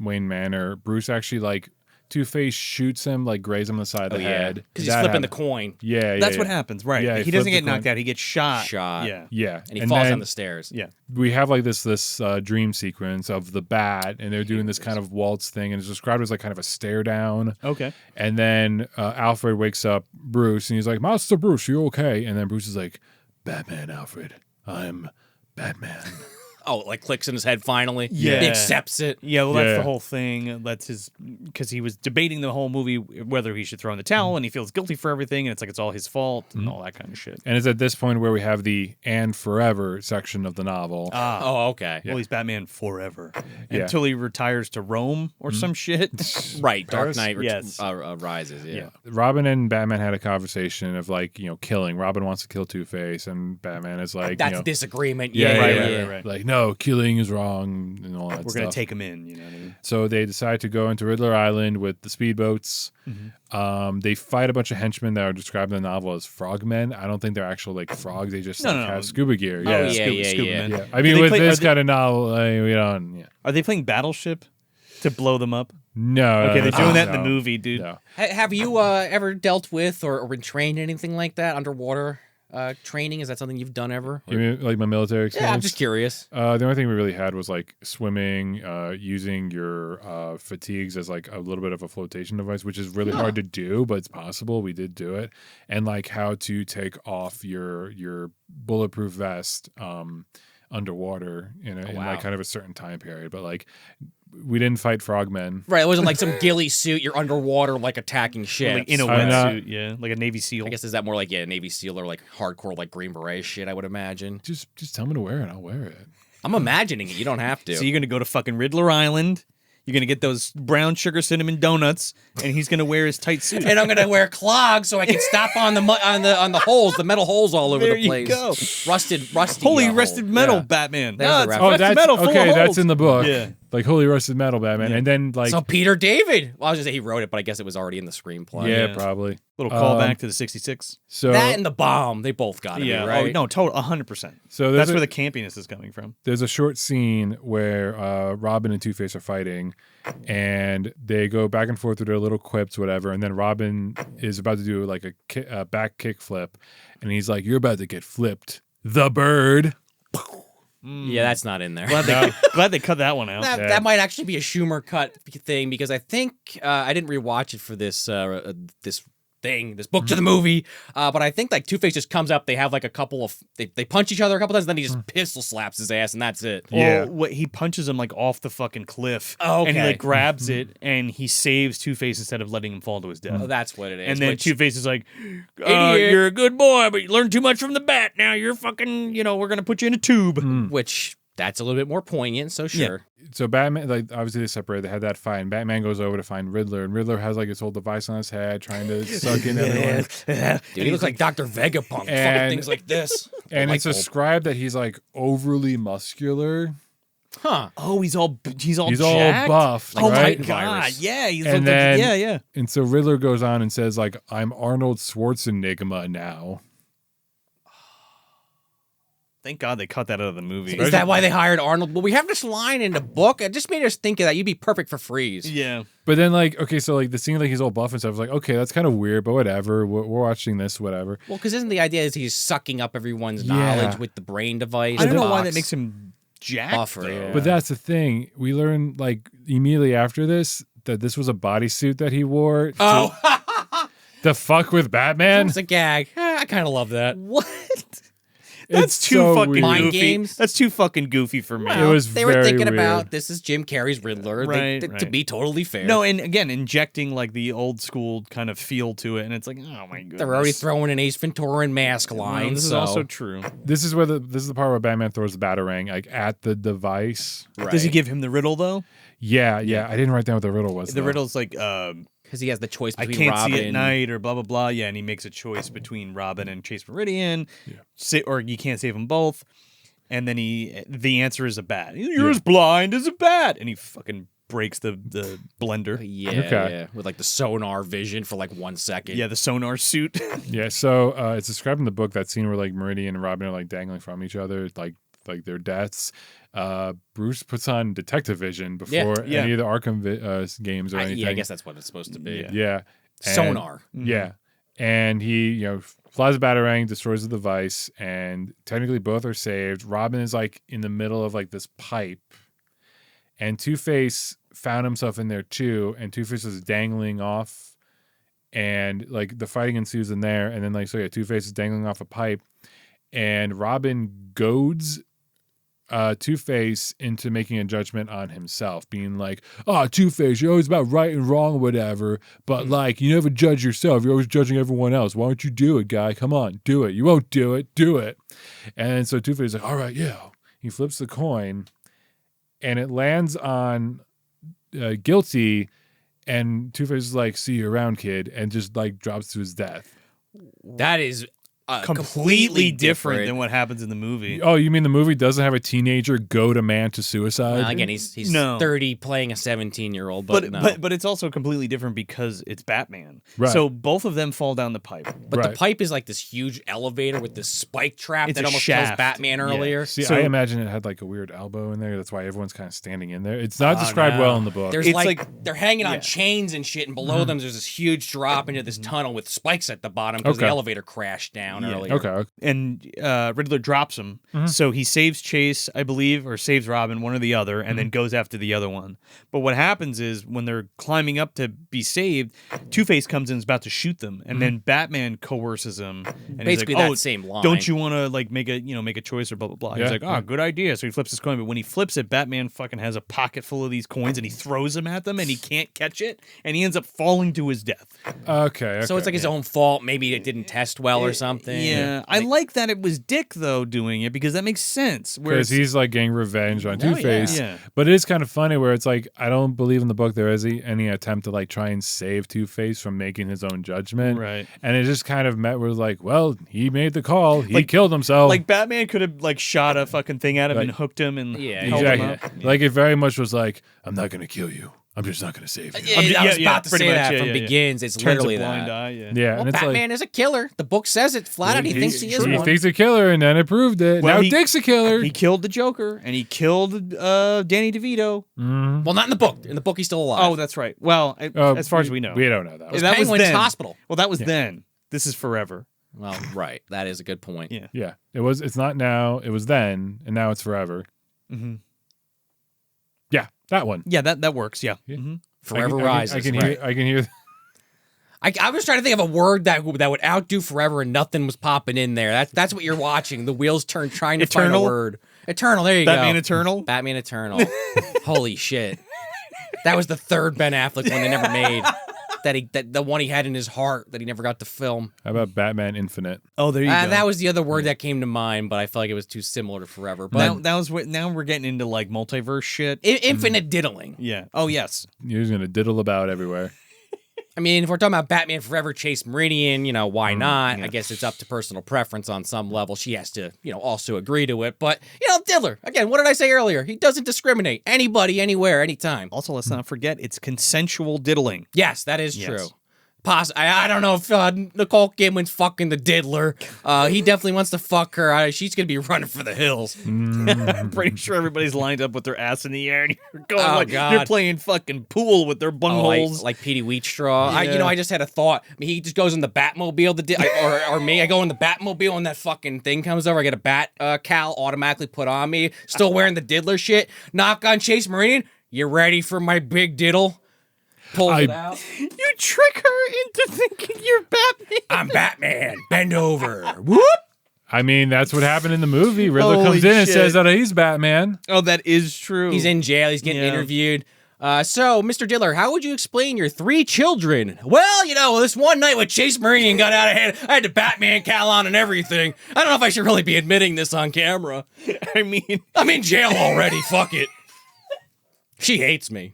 Wayne Manor, Bruce actually like Two-Face shoots him, like grazes him on the side of the head. Because he's flipping the coin. Yeah, That's what happens, right? Yeah, he doesn't flipped get the knocked coin. out; he gets shot. Shot. Yeah, And he falls then down the stairs. yeah. we have like this dream sequence of the bat, and they're doing this kind of waltz thing, and it's described as like kind of a stare down. Okay. And then Alfred wakes up Bruce, and he's like, "Master Bruce, you okay?" And then Bruce is like, "Batman, Alfred, I'm Batman." Oh, like clicks in his head finally. Yeah. He accepts it. Yeah, well, that's Yeah. the whole thing. That's his, because he was debating the whole movie whether he should throw in the towel, and he feels guilty for everything, and it's like it's all his fault and all that kind of shit. And it's at this point where we have the "and forever" section of the novel. Oh, okay. Well, he's Batman forever Yeah. until he retires to Rome or some shit. Right. Dark Paris? Knight Yes. Rises. Yeah. Robin and Batman had a conversation of like, killing. Robin wants to kill Two-Face, and Batman is like, That's disagreement. yeah, Yeah. yeah, Yeah. yeah, right. like, no, killing is wrong and all that We're stuff. gonna take him in. You know what I mean? So they decide to go into Riddler Island with the speedboats. They fight a bunch of henchmen that are described in the novel as frogmen. I don't think they're actual like frogs. They just No, like, no. have scuba gear. Oh, Yeah. Scuba yeah. men. Yeah. I mean, they with play- this are they- kind of novel, we don't. Yeah. Are they playing Battleship to blow them up? No. Okay, they're doing that in the no, movie, dude. No. Have you ever dealt with or been trained in anything like that? Underwater training? Is that something you've done ever? You mean, like my military experience? Yeah, I'm just curious. The only thing we really had was like swimming, using your fatigues as like a little bit of a flotation device, which is really hard to do, but it's possible. We did do it, and like how to take off your bulletproof vest underwater in wow. like kind of a certain time period. But like we didn't fight frogmen. Right, it wasn't like some ghillie suit. You're underwater, like attacking ships. Like in a I'm not- wetsuit, yeah, like a Navy SEAL. I guess is that more like Navy SEAL or like hardcore like Green Beret shit? I would imagine. Just tell me to wear it. I'll wear it. I'm imagining it. You don't have to. So you're gonna go to fucking Riddler Island. You're gonna get those brown sugar cinnamon donuts, and he's gonna wear his tight suit. and I'm gonna wear clogs so I can stop on the on the holes, the metal holes all over There the you place. go. Rusty. Holy hole. rusted metal, Yeah. Batman. There's No, the it's reference. Oh, rusted that's metal. Full okay. of That's holes. in the book. Yeah. Like Holy Rusted Metal Batman, and then like So Peter David. Well, I was gonna say he wrote it, but I guess it was already in the screenplay. yeah, Yeah. probably. Little callback to the '66. So That and the bomb, they both got to Yeah. be, right? Oh no, total 100%. So That's where the campiness is coming from. there's a short scene where Robin and Two-Face are fighting, and they go back and forth with their little quips, whatever. And then Robin is about to do like a back kick flip, and he's like, "You're about to get flipped, the bird." Yeah, that's not in there. Glad they cut that one out. That might actually be a Schumacher cut thing because I think I didn't rewatch it for this this book to the movie, but I think like Two-Face just comes up. They have like a couple of they punch each other a couple times, then he just pistol slaps his ass, and that's it. Yeah. Well, he punches him like off the fucking cliff. Oh, And he okay. like grabs it and he saves Two-Face instead of letting him fall to his death. Oh, that's what it is. And then which- Two-Face is like, Idiot. "You're a good boy, but you learned too much from the bat. Now you're fucking, we're gonna put you in a tube." which that's a little bit more poignant. So sure. So Batman, like obviously they separate. They had that fight, and Batman goes over to find Riddler, and Riddler has like his whole device on his head, trying to suck in everyone. Dude, he looks like Dr. Vegapunk. Fucking And- things like this. And Light it's bulb. described that he's like overly muscular. Huh. Oh, he's all He's all jacked? buffed, Oh right? my god, Virus. yeah, he's And looked like, then- yeah. And so Riddler goes on and says like, "I'm Arnold Schwarzenegger now." Thank God they cut that out of the movie. Is that why they hired Arnold? Well, we have this line in the book. It just made us think of that. You'd be perfect for Freeze. Yeah. But then like, okay, so like the scene like he's all buff and stuff. I was like, okay, that's kind of weird, but whatever. We're watching this, whatever. Well, because isn't the idea is he's sucking up everyone's Yeah. knowledge with the brain device? I don't the know why box. that makes him jacked. Buffer, though. yeah. But that's the thing. We learned like immediately after this that this was a bodysuit that he wore. Oh, The fuck with Batman? it's a gag. I kind of love that. What? That's It's too so fucking weird. Mind goofy. games? That's too fucking goofy for me. It was They were very thinking weird. about this is Jim Carrey's Riddler. Right, To right. be totally fair. No, and again, injecting like the old school kind of feel to it, and it's like, oh my goodness. they're already throwing an Ace Ventura and mask Well, line. this is so- also true. This is the part where Batman throws the batarang like at the device. right. Does he give him the riddle though? Yeah. I didn't write down what the riddle was. The though. riddle's like, because he has the choice I between can't Robin. see at night or blah blah blah. Yeah, and he makes a choice between Robin and Chase Meridian, or you can't save them both. And then the answer is a bat. You're as blind as a bat, and he fucking breaks the blender. Yeah, Okay. yeah, with like the sonar vision for like 1 second. Yeah, the sonar suit. Yeah. So it's described in the book that scene where like Meridian and Robin are like dangling from each other, like like their deaths. Bruce puts on detective vision before Yeah. any of the Arkham games or anything. Yeah, I guess that's what it's supposed to be. Yeah. And- Sonar. Yeah. And he, flies a batarang, destroys the device, and technically both are saved. Robin is like in the middle of like this pipe, and Two-Face found himself in there too, and Two-Face was dangling off, and like the fighting ensues in there, and then Two-Face is dangling off a pipe, and Robin goads Two-Face into making a judgment on himself, being like, "Oh, Two-Face, you're always about right and wrong or whatever, but like you never judge yourself. You're always judging everyone else. Why don't you do it, guy? Come on, do it. You won't do it. Do it." And so Two-Face is like, "All right, yeah." He flips the coin, and it lands on guilty, and Two-Face is like, "See you around, kid," and just like drops to his death. That is completely different than what happens in the movie. Oh, you mean the movie doesn't have a teenager goad a man to suicide? Again, he's No. 30 playing a 17-year-old, but no. But it's also completely different because it's Batman. Right. So both of them fall down the pipe. But the Right. pipe is like this huge elevator with this spike trap It's that a almost shaft. kills Batman Yeah. earlier. See, So- I imagine it had like a weird elbow in there. That's why everyone's kind of standing in there. It's not described well in the book. There's It's like they're hanging on yeah. chains and shit, and below them there's this huge drop into this tunnel with spikes at the bottom because the Okay. elevator crashed down earlier. Okay. And Riddler drops him. So he saves Chase, I believe, or saves Robin, one or the other, and then goes after the other one. But what happens is when they're climbing up to be saved, Two-Face comes in and is about to shoot them. And then Batman coerces him. And Basically he's like, that same line. Don't you want to like make a choice or blah, blah, blah. Yeah. He's like, oh, good idea. So he flips his coin. But when he flips it, Batman fucking has a pocket full of these coins and he throws them at them and he can't catch it. And he ends up falling to his death. Okay. So it's like his own fault. Maybe it didn't test well or something. Yeah. I like that it was Dick, though, doing it because that makes sense. because he's like getting revenge on Oh, Two-Face. yeah. But it is kind of funny where it's like I don't believe in the book there is any attempt to like try and save Two-Face from making his own judgment. Right. And it just kind of met with like, well, he made the call. He Like- killed himself. Like Batman could have like shot a fucking thing at him Like- and hooked him and Yeah, held him exactly. up. Like it very much was like, I'm not going to kill you. I'm just not going to save you. Yeah, Yeah, I was yeah, about to pretty say much, that yeah, from yeah, yeah. Begins. It's Turns literally a blind that. eye. Yeah. Yeah, Well, and it's Batman like is a killer. The book says it flat out. He thinks he is he one. thinks a killer, and then it proved it. Well, now he- Dick's a killer. He killed the Joker and he killed Danny DeVito. Well, not in the book. In the book, he's still alive. Oh, that's right. Well, as far as we know. we don't know that. was that was Penguin's then. hospital. Well, that was then. This is forever. Well, right. That is a good point. Yeah. Yeah, it was. It's not now. It was then, and now it's forever. Mm-hmm. Yeah, that one. Yeah, that works. Yeah. Yeah. Mm-hmm. Forever I rises. can right. hear. I can hear. I was trying to think of a word that would outdo forever, and nothing was popping in there. That's what you're watching. The wheels turn trying to Eternal? find a word. Eternal. There you Batman go. Eternal. Batman Eternal. Holy shit. That was the third Ben Affleck one they never made. That the one he had in his heart that he never got to film. How about Batman Infinite? Oh, there you go. That was the other word that came to mind, but I felt like it was too similar to forever. But that was what. Now we're getting into like multiverse shit. infinite diddling. Yeah. Oh yes. You're just gonna diddle about everywhere. I mean, if we're talking about Batman Forever, Chase Meridian, why not? I guess it's up to personal preference on some level. She has to, also agree to it. But, Diddler, again, what did I say earlier? He doesn't discriminate. Anybody, anywhere, anytime. Also, let's not forget it's consensual diddling. Yes, that is Yes. true. I don't know if Nicole Kidman's fucking the diddler. He definitely wants to fuck her. She's going to be running for the hills. I'm pretty sure everybody's lined up with their ass in the air and you're going Oh, like God. you're playing fucking pool with their bungholes. Like Petey Wheatstraw. Yeah. I just had a thought. I mean, he just goes in the Batmobile, or me. I go in the Batmobile and that fucking thing comes over. I get a bat cowl automatically put on me. Still wearing the diddler shit. Knock on Chase Meridian. You ready for my big diddle? Pulls it out. You trick her into thinking you're Batman. I'm Batman. Bend over. Whoop. I mean, that's what happened in the movie. Riddler Holy comes in and shit. says that he's Batman. Oh, that is true. He's in jail. He's getting Yeah. interviewed. So, Mr. Diddler, how would you explain your 3 children? Well, this one night when Chase Meridian got out of hand, I had the Batman cowl on and everything. I don't know if I should really be admitting this on camera. I mean, I'm in jail already. Fuck it. She hates me.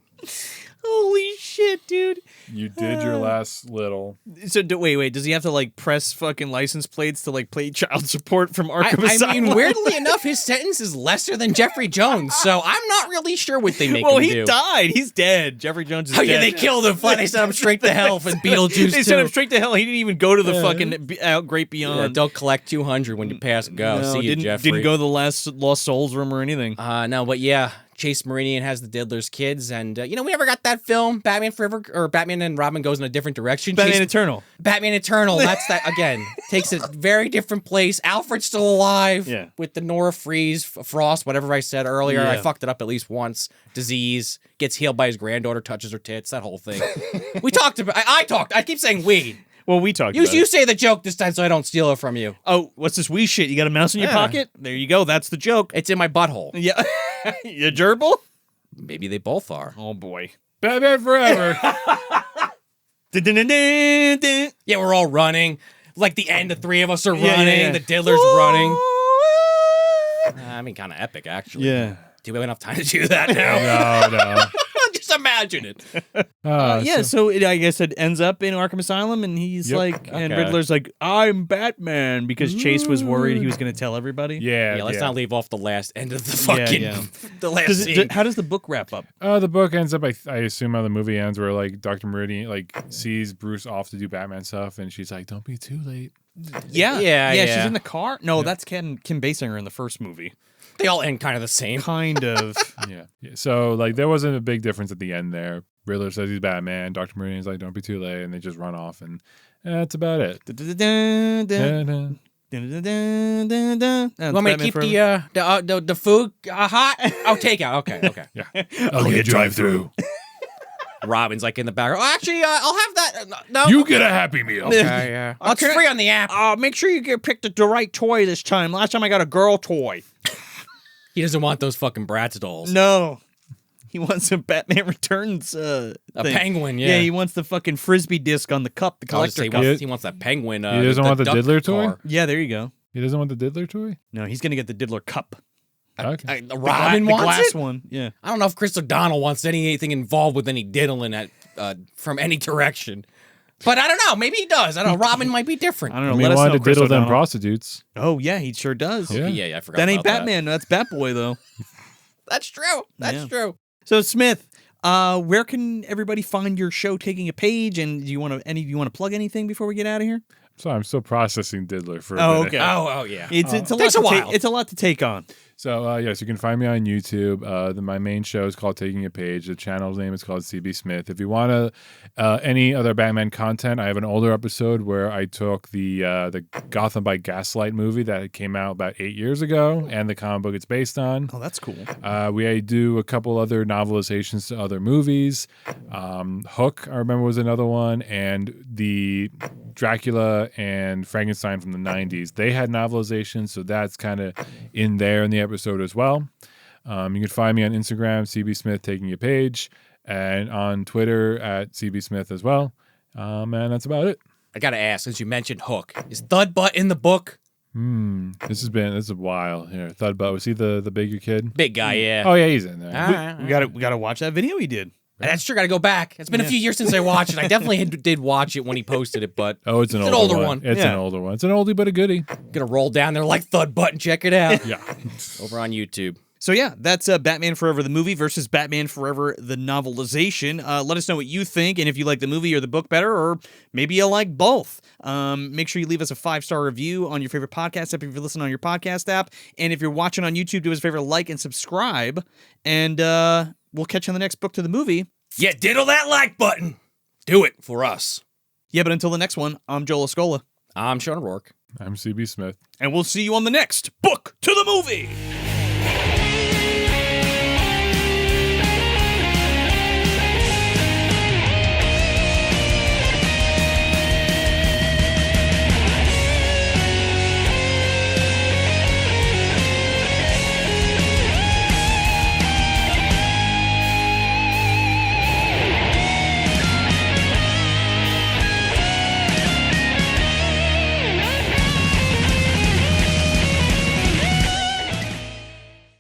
holy shit, dude. You did your last little. So wait, does he have to like press fucking license plates to like pay child support from Arkham I Asylum? mean, weirdly enough, his sentence is lesser than Jeffrey Jones, so I'm not really sure what they make Well, him he do. died. He's dead. Jeffrey Jones is Oh dead. yeah, they killed him. They sent him straight to hell and Beetlejuice They sent him too. straight to hell. He didn't even go to the fucking Great Beyond. Yeah, don't collect 200 when you pass go. No, See you, didn't, Jeffrey. didn't go to the last Lost Souls room or anything. No, but yeah, Chase Meridian has the Diddler's kids, and we never got that film, Batman Forever, or Batman and Robin goes in a different direction. Batman Eternal. Batman Eternal, that's that, again, takes a very different place. Alfred's still alive with the Nora Frost, whatever I said earlier. Yeah. I fucked it up at least once. Disease, gets healed by his granddaughter, touches her tits, that whole thing. We talked about, I keep saying we. Well, we talked about You it. say the joke this time so I don't steal it from you. Oh, what's this wee shit? You got a mouse in your Yeah. pocket? There you go. That's the joke. It's in my butthole. Yeah. You gerbil? Maybe they both are. Oh, boy. Batman Forever. Dun-dun-dun-dun-dun. Yeah, we're all running. Like the end, the three of us are Yeah, running. yeah. The Diddler's running. I mean, kind of epic, actually. Yeah. Do we have enough time to do that now? No. Just imagine it. Yeah, so I guess it ends up in Arkham Asylum, and he's Yep. like, and Okay. Riddler's like, I'm Batman, because Chase was worried he was going to tell everybody. Yeah. Yeah, let's not leave off the last end of the fucking yeah. the last scene. How does the book wrap up? The book ends up, I assume how the movie ends, where like Dr. Meridian like sees Bruce off to do Batman stuff, and she's like, "Don't be too late." Yeah. Yeah. She's in the car. No, that's Kim Basinger in the first movie. They all end kind of the same. Kind of. Yeah. So like there wasn't a big difference at the end there. Riddler says he's Batman. Dr. Meridian's like, "Don't be too late," and they just run off, and that's about it. Dun-dun-dun-dun. Ta-da. Dun-dun-dun-dun-dun. You want me to keep the food hot? Oh, take out. Okay. I'll get drive-through. Robin's like in the back. Oh, actually, I'll have that. No. You get a Happy Meal. Okay, yeah. Oh, it's Okay. free on the app. Make sure you pick the right toy this time. Last time I got a girl toy. He doesn't want those fucking Bratz dolls. No. He wants a Batman Returns A thing. penguin, Yeah, yeah. he wants the fucking Frisbee disc on the cup, the I was collector gonna say, cup. he wants that penguin. He doesn't want the duck Diddler toy? car. Yeah, there you go. He doesn't want the Diddler toy. No, he's going to get the Diddler cup. Okay. Robin the wants glass it? one. Yeah. I don't know if Chris O'Donnell wants anything involved with any diddling from any direction. But I don't know. Maybe he does. I don't know. Robin might be different. I don't know. I mean, Let he us wanted know, to Chris diddle them O'Donnell. prostitutes. Oh, yeah, he sure does. Yeah. Yeah, I forgot That ain't about Batman. That's Batboy, though. That's true. That's Yeah. true. So, Smith, where can everybody find your show, Taking a Page? And do you want to plug anything before we get out of here? So I'm still processing Diddler for a Oh, minute. okay. Oh, yeah. It's a lot Takes to a while. It's a lot to take on. So yes, you can find me on YouTube. My main show is called Taking a Page. The channel's name is called CB Smith. If you want any other Batman content, I have an older episode where I took the Gotham by Gaslight movie that came out about 8 years ago and the comic book it's based on. Oh, that's cool. We do a couple other novelizations to other movies. Hook, I remember, was another one, and the Dracula and Frankenstein from the 90s. They had novelizations, so that's kind of in there in the episode as well. You can find me on Instagram, CB Smith Taking a Page, and on Twitter at CB Smith as well. And that's about it. I got to ask, since you mentioned Hook, is Thudbutt in the book? This is a while here. Thudbutt, was he the bigger kid? Big guy, yeah. Oh yeah, he's in there. All right. We gotta watch that video he did. That's true. Got to go back. It's been a few years since I watched it. I definitely did watch it when he posted it, but Oh, it's an It's an older older one. one. It's Yeah. an older one. It's an oldie but a goodie. gonna roll down there like Thudbutt and check it out. Yeah. Over on YouTube. So yeah, that's Batman Forever the movie versus Batman Forever the novelization. Let us know what you think, and if you like the movie or the book better, or maybe you like both. Make sure you leave us a 5-star review on your favorite podcast app if you're listening on your podcast app, and if you're watching on YouTube, do us a favor, like and subscribe, and we'll catch you on the next book to the movie. Yeah, diddle that like button. Do it for us. Yeah, but until the next one, I'm Joel Escola, I'm Sean O'Rourke. I'm CB Smith. and we'll see you on the next book to the movie.